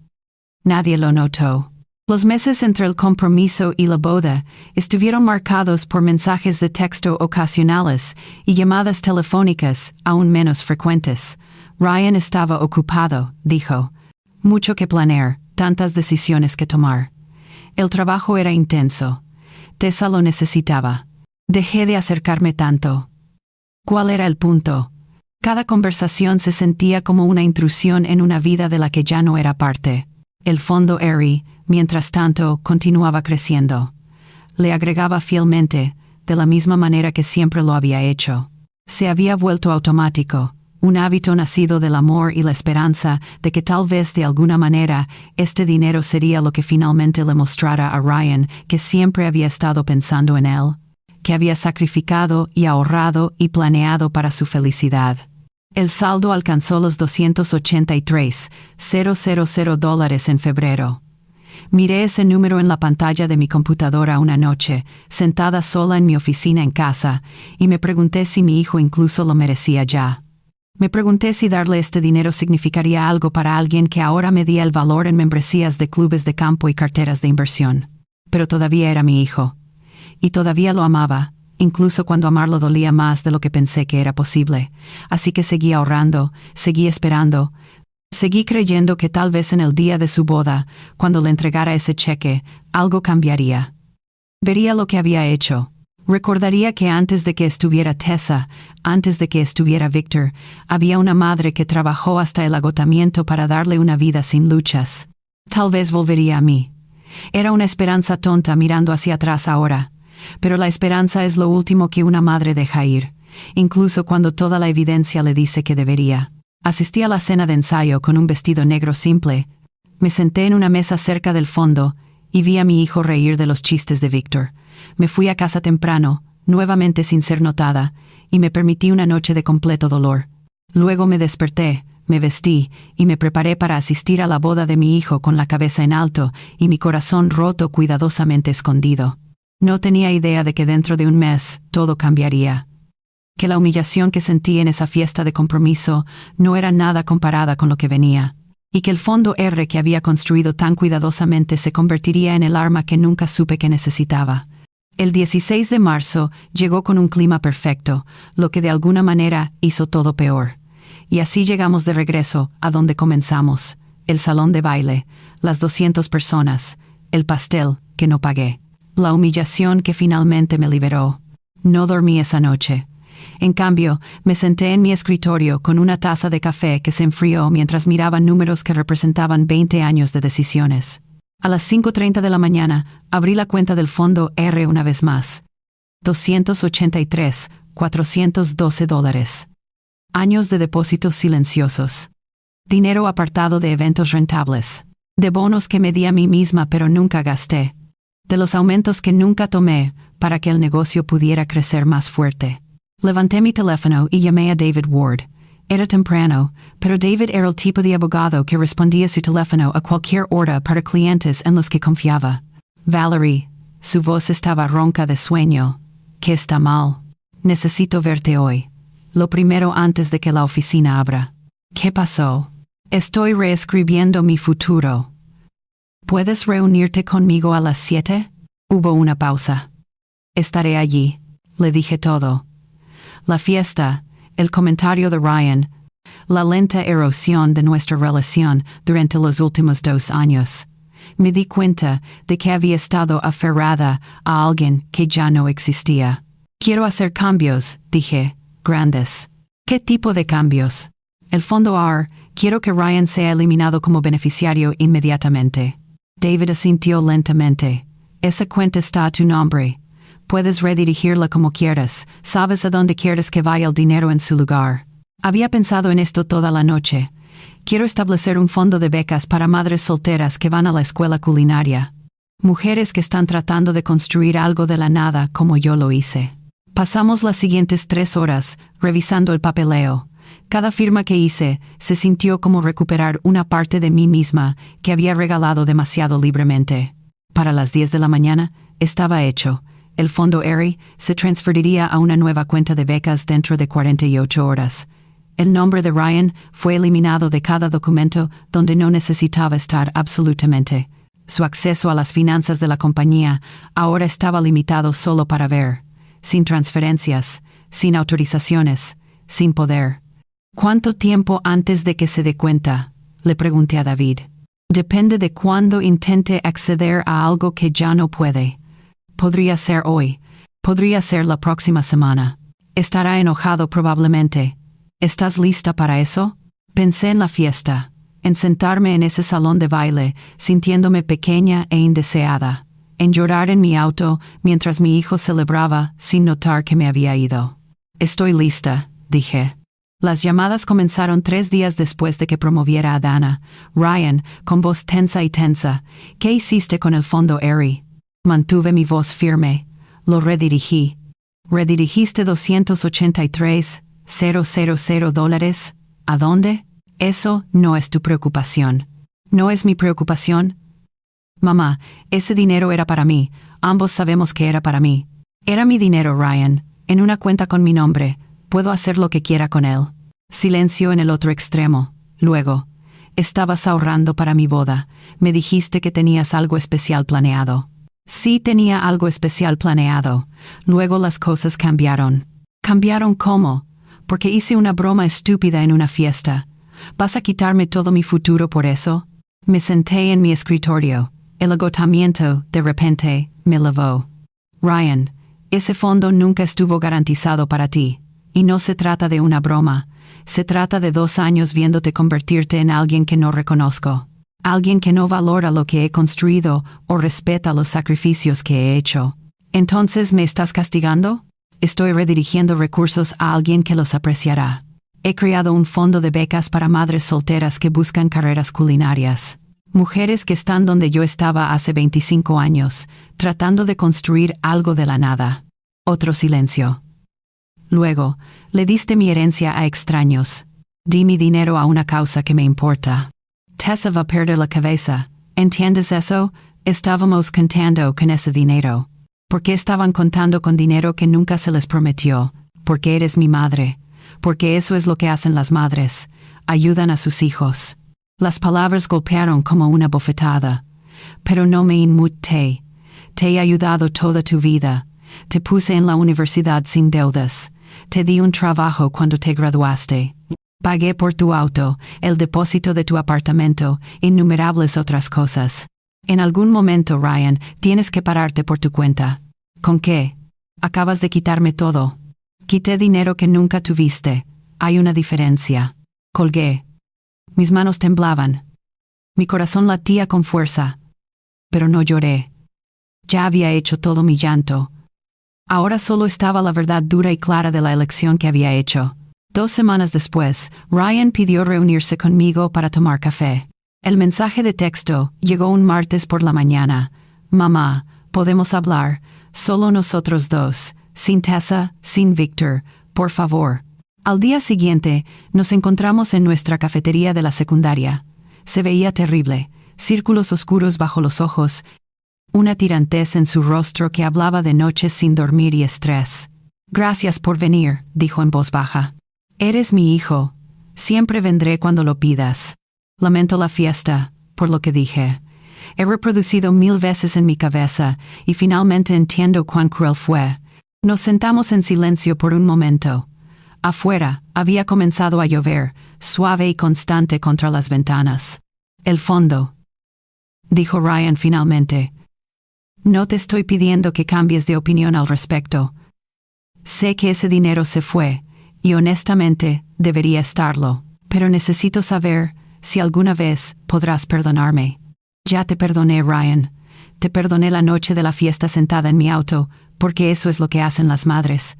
Nadie lo notó. Los meses entre el compromiso y la boda estuvieron marcados por mensajes de texto ocasionales y llamadas telefónicas aún menos frecuentes. Ryan estaba ocupado, dijo. Mucho que planear, tantas decisiones que tomar. El trabajo era intenso. Tessa lo necesitaba. Dejé de acercarme tanto. ¿Cuál era el punto? Cada conversación se sentía como una intrusión en una vida de la que ya no era parte. El fondo Erie, mientras tanto, continuaba creciendo. Le agregaba fielmente, de la misma manera que siempre lo había hecho. Se había vuelto automático, un hábito nacido del amor y la esperanza de que tal vez de alguna manera este dinero sería lo que finalmente le mostrara a Ryan que siempre había estado pensando en él, que había sacrificado y ahorrado y planeado para su felicidad. El saldo alcanzó los $283,000 en febrero. Miré ese número en la pantalla de mi computadora una noche, sentada sola en mi oficina en casa, y me pregunté si mi hijo incluso lo merecía ya. Me pregunté si darle este dinero significaría algo para alguien que ahora medía el valor en membresías de clubes de campo y carteras de inversión. Pero todavía era mi hijo. Y todavía lo amaba, incluso cuando amarlo dolía más de lo que pensé que era posible. Así que seguí ahorrando, seguí esperando. Seguí creyendo que tal vez en el día de su boda, cuando le entregara ese cheque, algo cambiaría. Vería lo que había hecho. Recordaría que antes de que estuviera Tessa, antes de que estuviera Victor, había una madre que trabajó hasta el agotamiento para darle una vida sin luchas. Tal vez volvería a mí. Era una esperanza tonta mirando hacia atrás ahora. Pero la esperanza es lo último que una madre deja ir, incluso cuando toda la evidencia le dice que debería. Asistí a la cena de ensayo con un vestido negro simple. Me senté en una mesa cerca del fondo y vi a mi hijo reír de los chistes de Victor. Me fui a casa temprano, nuevamente sin ser notada, y me permití una noche de completo dolor. Luego me desperté, me vestí y me preparé para asistir a la boda de mi hijo con la cabeza en alto y mi corazón roto cuidadosamente escondido. No tenía idea de que dentro de un mes todo cambiaría. Que la humillación que sentí en esa fiesta de compromiso no era nada comparada con lo que venía, y que el fondo R que había construido tan cuidadosamente se convertiría en el arma que nunca supe que necesitaba. El 16 de marzo llegó con un clima perfecto, lo que de alguna manera hizo todo peor. Y así llegamos de regreso a donde comenzamos, el salón de baile, las 200 personas, el pastel que no pagué. La humillación que finalmente me liberó. No dormí esa noche. En cambio, me senté en mi escritorio con una taza de café que se enfrió mientras miraba números que representaban 20 años de decisiones. A las 5:30 de la mañana, abrí la cuenta del fondo R una vez más. $283,412. Años de depósitos silenciosos. Dinero apartado de eventos rentables. De bonos que me di a mí misma pero nunca gasté. De los aumentos que nunca tomé para que el negocio pudiera crecer más fuerte. Levanté mi teléfono y llamé a David Ward. Era temprano, pero David era el tipo de abogado que respondía su teléfono a cualquier hora para clientes en los que confiaba. Valerie, su voz estaba ronca de sueño. ¿Qué está mal? Necesito verte hoy. Lo primero antes de que la oficina abra. ¿Qué pasó? Estoy reescribiendo mi futuro. ¿Puedes reunirte conmigo a las 7? Hubo una pausa. Estaré allí, le dije todo. La fiesta, el comentario de Ryan, la lenta erosión de nuestra relación durante los últimos 2 años. Me di cuenta de que había estado aferrada a alguien que ya no existía. Quiero hacer cambios, dije, grandes. ¿Qué tipo de cambios? El fondo AR, quiero que Ryan sea eliminado como beneficiario inmediatamente. David asintió lentamente. Esa cuenta está a tu nombre. Puedes redirigirla como quieras, sabes a dónde quieres que vaya el dinero en su lugar. Había pensado en esto toda la noche. Quiero establecer un fondo de becas para madres solteras que van a la escuela culinaria. Mujeres que están tratando de construir algo de la nada como yo lo hice. Pasamos las siguientes 3 horas revisando el papeleo. Cada firma que hice se sintió como recuperar una parte de mí misma que había regalado demasiado libremente. Para las 10 de la mañana estaba hecho. El fondo ERI se transferiría a una nueva cuenta de becas dentro de 48 horas. El nombre de Ryan fue eliminado de cada documento donde no necesitaba estar absolutamente. Su acceso a las finanzas de la compañía ahora estaba limitado solo para ver. Sin transferencias, sin autorizaciones, sin poder. ¿Cuánto tiempo antes de que se dé cuenta? Le pregunté a David. Depende de cuándo intente acceder a algo que ya no puede. Podría ser hoy. Podría ser la próxima semana. Estará enojado probablemente. ¿Estás lista para eso? Pensé en la fiesta, en sentarme en ese salón de baile, sintiéndome pequeña e indeseada, en llorar en mi auto mientras mi hijo celebraba sin notar que me había ido. Estoy lista, dije. Las llamadas comenzaron 3 días después de que promoviera a Dana. Ryan, con voz tensa y tensa. ¿Qué hiciste con el fondo ERI? Mantuve mi voz firme. Lo redirigí. ¿Redirigiste $283,000? ¿A dónde? Eso no es tu preocupación. ¿No es mi preocupación? Mamá, ese dinero era para mí. Ambos sabemos que era para mí. Era mi dinero, Ryan. En una cuenta con mi nombre. Puedo hacer lo que quiera con él. Silencio en el otro extremo. Luego, estabas ahorrando para mi boda. Me dijiste que tenías algo especial planeado. Sí, tenía algo especial planeado. Luego las cosas cambiaron. ¿Cambiaron cómo? Porque hice una broma estúpida en una fiesta. ¿Vas a quitarme todo mi futuro por eso? Me senté en mi escritorio. El agotamiento, de repente, me lavó. Ryan, ese fondo nunca estuvo garantizado para ti. Y no se trata de una broma. Se trata de 2 años viéndote convertirte en alguien que no reconozco. Alguien que no valora lo que he construido o respeta los sacrificios que he hecho. ¿Entonces me estás castigando? Estoy redirigiendo recursos a alguien que los apreciará. He creado un fondo de becas para madres solteras que buscan carreras culinarias. Mujeres que están donde yo estaba hace 25 años, tratando de construir algo de la nada. Otro silencio. Luego, le diste mi herencia a extraños. Di mi dinero a una causa que me importa. Tessa va a perder la cabeza. ¿Entiendes eso? Estábamos contando con ese dinero. ¿Por qué estaban contando con dinero que nunca se les prometió? Porque eres mi madre. Porque eso es lo que hacen las madres. Ayudan a sus hijos. Las palabras golpearon como una bofetada. Pero no me inmuté. Te he ayudado toda tu vida. Te puse en la universidad sin deudas. Te di un trabajo cuando te graduaste. Pagué por tu auto, el depósito de tu apartamento, innumerables otras cosas. En algún momento, Ryan, tienes que pararte por tu cuenta. ¿Con qué? Acabas de quitarme todo. Quité dinero que nunca tuviste. Hay una diferencia. Colgué. Mis manos temblaban. Mi corazón latía con fuerza. Pero no lloré. Ya había hecho todo mi llanto. Ahora solo estaba la verdad dura y clara de la elección que había hecho. 2 semanas después, Ryan pidió reunirse conmigo para tomar café. El mensaje de texto llegó un martes por la mañana. Mamá, podemos hablar, solo nosotros dos, sin Tessa, sin Victor, por favor. Al día siguiente, nos encontramos en nuestra cafetería de la secundaria. Se veía terrible, círculos oscuros bajo los ojos, una tirantez en su rostro que hablaba de noches sin dormir y estrés. Gracias por venir, dijo en voz baja. Eres mi hijo. Siempre vendré cuando lo pidas. Lamento la fiesta, por lo que dije. He reproducido 1000 veces en mi cabeza, y finalmente entiendo cuán cruel fue. Nos sentamos en silencio por un momento. Afuera, había comenzado a llover, suave y constante contra las ventanas. El fondo, dijo Ryan finalmente. No te estoy pidiendo que cambies de opinión al respecto. Sé que ese dinero se fue, y honestamente, debería estarlo, pero necesito saber si alguna vez podrás perdonarme. Ya te perdoné, Ryan. Te perdoné la noche de la fiesta sentada en mi auto, porque eso es lo que hacen las madres.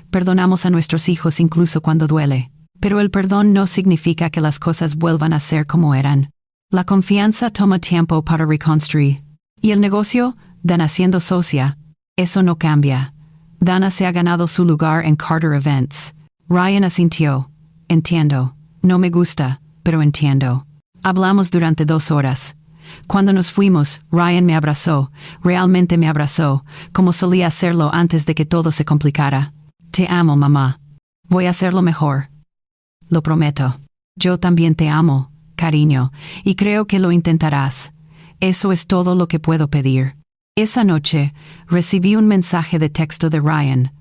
Perdonamos a nuestros hijos incluso cuando duele. Pero el perdón no significa que las cosas vuelvan a ser como eran. La confianza toma tiempo para reconstruir. ¿Y el negocio? Dana siendo socia. Eso no cambia. Dana se ha ganado su lugar en Carter Events. Ryan asintió. Entiendo. No me gusta, pero entiendo. Hablamos durante 2 horas. Cuando nos fuimos, Ryan me abrazó, realmente me abrazó, como solía hacerlo antes de que todo se complicara. Te amo, mamá. Voy a hacerlo mejor. Lo prometo. Yo también te amo, cariño, y creo que lo intentarás. Eso es todo lo que puedo pedir. Esa noche, recibí un mensaje de texto de Ryan.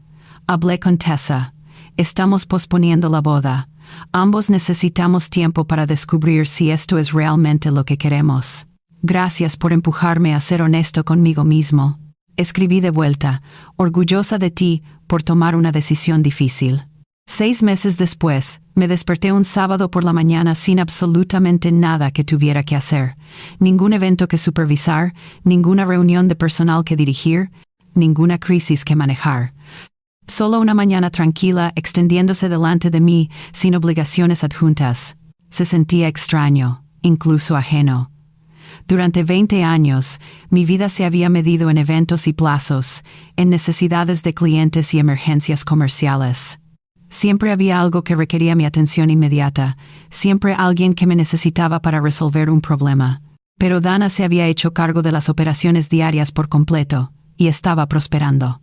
Hablé con Tessa. Estamos posponiendo la boda. Ambos necesitamos tiempo para descubrir si esto es realmente lo que queremos. Gracias por empujarme a ser honesto conmigo mismo. Escribí de vuelta, orgullosa de ti por tomar una decisión difícil. 6 meses después, me desperté un sábado por la mañana sin absolutamente nada que tuviera que hacer. Ningún evento que supervisar, ninguna reunión de personal que dirigir, ninguna crisis que manejar. Solo una mañana tranquila extendiéndose delante de mí sin obligaciones adjuntas. Se sentía extraño, incluso ajeno. Durante 20 años, mi vida se había medido en eventos y plazos, en necesidades de clientes y emergencias comerciales. Siempre había algo que requería mi atención inmediata, siempre alguien que me necesitaba para resolver un problema. Pero Dana se había hecho cargo de las operaciones diarias por completo, y estaba prosperando.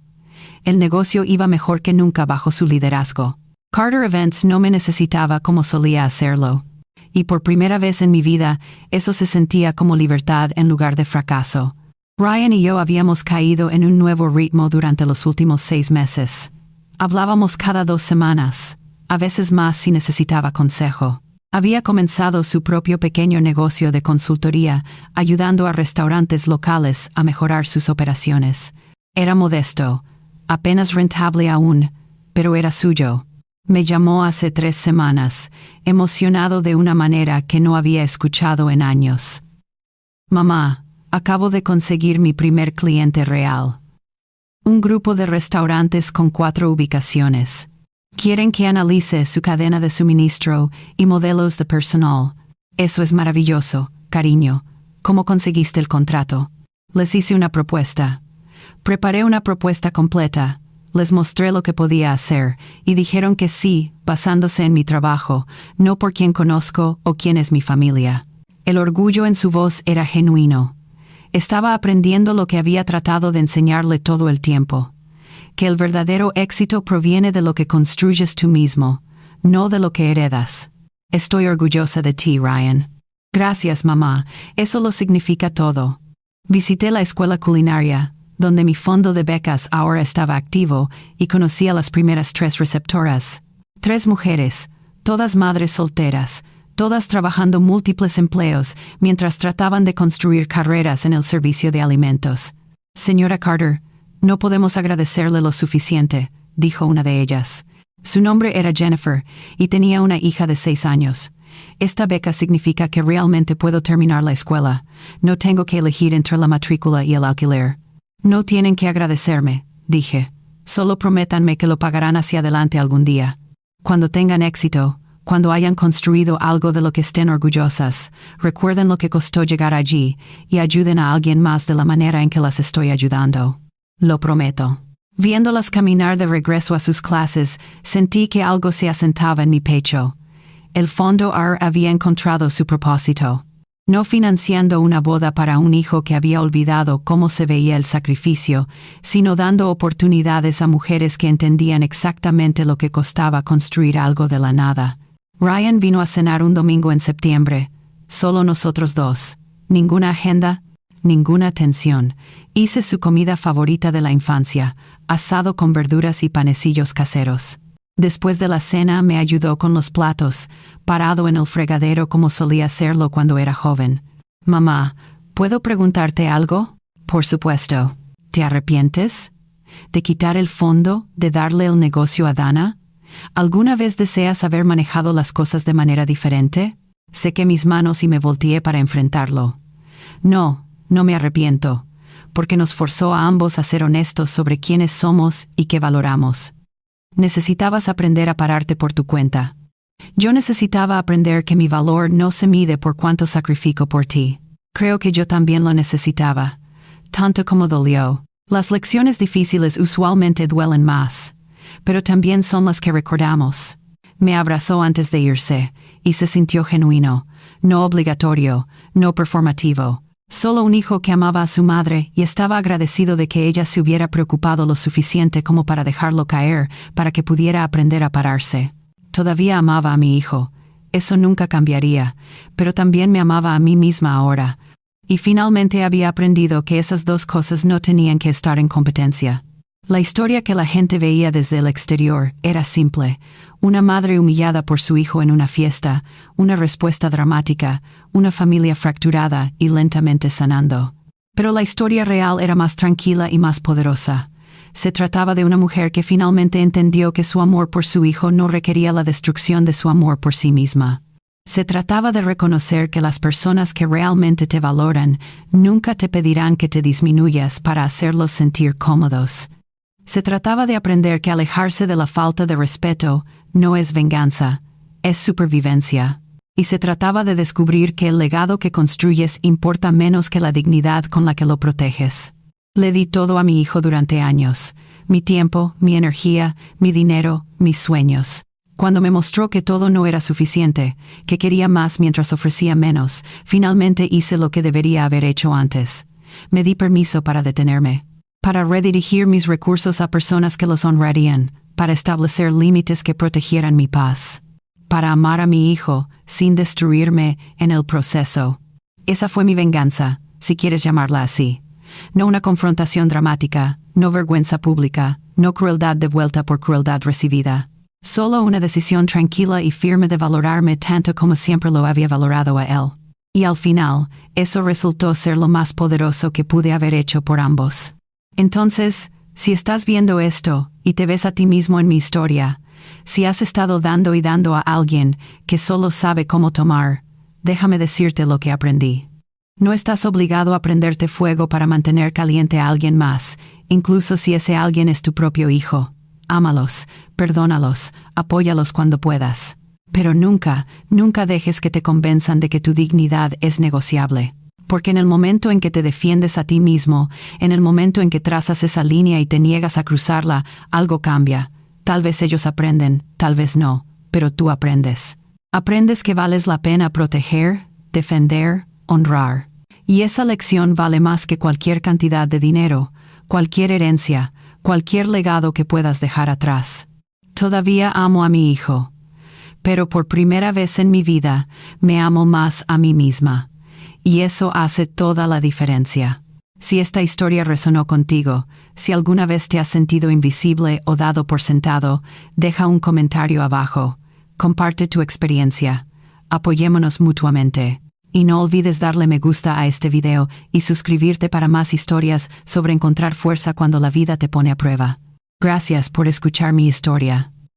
El negocio iba mejor que nunca bajo su liderazgo. Carter Events no me necesitaba como solía hacerlo. Y por primera vez en mi vida, eso se sentía como libertad en lugar de fracaso. Ryan y yo habíamos caído en un nuevo ritmo durante los últimos 6 meses. Hablábamos cada 2 semanas, a veces más si necesitaba consejo. Había comenzado su propio pequeño negocio de consultoría, ayudando a restaurantes locales a mejorar sus operaciones. Era modesto, apenas rentable aún, pero era suyo. Me llamó hace 3 semanas, emocionado de una manera que no había escuchado en años. Mamá, acabo de conseguir mi primer cliente real. Un grupo de restaurantes con 4 ubicaciones. Quieren que analice su cadena de suministro y modelos de personal. Eso es maravilloso, cariño. ¿Cómo conseguiste el contrato? Les hice una propuesta. Preparé una propuesta completa. Les mostré lo que podía hacer, y dijeron que sí, basándose en mi trabajo, no por quien conozco o quién es mi familia. El orgullo en su voz era genuino. Estaba aprendiendo lo que había tratado de enseñarle todo el tiempo. Que el verdadero éxito proviene de lo que construyes tú mismo, no de lo que heredas. Estoy orgullosa de ti, Ryan. Gracias, mamá, eso lo significa todo. Visité la escuela culinaria, donde mi fondo de becas ahora estaba activo, y conocí a las primeras 3 receptoras. 3 mujeres, todas madres solteras, todas trabajando múltiples empleos mientras trataban de construir carreras en el servicio de alimentos. Señora Carter, no podemos agradecerle lo suficiente, dijo una de ellas. Su nombre era Jennifer, y tenía una hija de 6 años. Esta beca significa que realmente puedo terminar la escuela. No tengo que elegir entre la matrícula y el alquiler. No tienen que agradecerme, dije. Solo prométanme que lo pagarán hacia adelante algún día. Cuando tengan éxito, cuando hayan construido algo de lo que estén orgullosas, recuerden lo que costó llegar allí y ayuden a alguien más de la manera en que las estoy ayudando. Lo prometo. Viéndolas caminar de regreso a sus clases, sentí que algo se asentaba en mi pecho. El fondo había encontrado su propósito. No financiando una boda para un hijo que había olvidado cómo se veía el sacrificio, sino dando oportunidades a mujeres que entendían exactamente lo que costaba construir algo de la nada. Ryan vino a cenar un domingo en septiembre. Solo nosotros dos. Ninguna agenda, ninguna tensión. Hice su comida favorita de la infancia, asado con verduras y panecillos caseros. Después de la cena me ayudó con los platos, parado en el fregadero como solía hacerlo cuando era joven. Mamá, ¿puedo preguntarte algo? Por supuesto. ¿Te arrepientes? ¿De quitar el fondo, de darle el negocio a Dana? ¿Alguna vez deseas haber manejado las cosas de manera diferente? Sequé mis manos y me volteé para enfrentarlo. No, no me arrepiento, porque nos forzó a ambos a ser honestos sobre quiénes somos y qué valoramos. Necesitabas aprender a pararte por tu cuenta. Yo necesitaba aprender que mi valor no se mide por cuánto sacrifico por ti. Creo que yo también lo necesitaba. Tanto como dolió. Las lecciones difíciles usualmente duelen más, pero también son las que recordamos. Me abrazó antes de irse, y se sintió genuino, no obligatorio, no performativo. Solo un hijo que amaba a su madre y estaba agradecido de que ella se hubiera preocupado lo suficiente como para dejarlo caer, para que pudiera aprender a pararse. Todavía amaba a mi hijo. Eso nunca cambiaría, pero también me amaba a mí misma ahora. Y finalmente había aprendido que esas dos cosas no tenían que estar en competencia. La historia que la gente veía desde el exterior era simple. Una madre humillada por su hijo en una fiesta, una respuesta dramática, una familia fracturada y lentamente sanando. Pero la historia real era más tranquila y más poderosa. Se trataba de una mujer que finalmente entendió que su amor por su hijo no requería la destrucción de su amor por sí misma. Se trataba de reconocer que las personas que realmente te valoran nunca te pedirán que te disminuyas para hacerlos sentir cómodos. Se trataba de aprender que alejarse de la falta de respeto no es venganza, es supervivencia. Y se trataba de descubrir que el legado que construyes importa menos que la dignidad con la que lo proteges. Le di todo a mi hijo durante años, mi tiempo, mi energía, mi dinero, mis sueños. Cuando me mostró que todo no era suficiente, que quería más mientras ofrecía menos, finalmente hice lo que debería haber hecho antes. Me di permiso para detenerme, para redirigir mis recursos a personas que los honrarían, para establecer límites que protegieran mi paz, para amar a mi hijo sin destruirme en el proceso. Esa fue mi venganza, si quieres llamarla así. No una confrontación dramática, no vergüenza pública, no crueldad devuelta por crueldad recibida. Solo una decisión tranquila y firme de valorarme tanto como siempre lo había valorado a él. Y al final, eso resultó ser lo más poderoso que pude haber hecho por ambos. Entonces, si estás viendo esto, y te ves a ti mismo en mi historia, si has estado dando y dando a alguien que solo sabe cómo tomar, déjame decirte lo que aprendí. No estás obligado a prenderte fuego para mantener caliente a alguien más, incluso si ese alguien es tu propio hijo. Ámalos, perdónalos, apóyalos cuando puedas. Pero nunca, nunca dejes que te convenzan de que tu dignidad es negociable. Porque en el momento en que te defiendes a ti mismo, en el momento en que trazas esa línea y te niegas a cruzarla, algo cambia. Tal vez ellos aprenden, tal vez no, pero tú aprendes. Aprendes que vales la pena proteger, defender, honrar. Y esa lección vale más que cualquier cantidad de dinero, cualquier herencia, cualquier legado que puedas dejar atrás. Todavía amo a mi hijo, pero por primera vez en mi vida me amo más a mí misma. Y eso hace toda la diferencia. Si esta historia resonó contigo, si alguna vez te has sentido invisible o dado por sentado, deja un comentario abajo. Comparte tu experiencia. Apoyémonos mutuamente. Y no olvides darle me gusta a este video y suscribirte para más historias sobre encontrar fuerza cuando la vida te pone a prueba. Gracias por escuchar mi historia.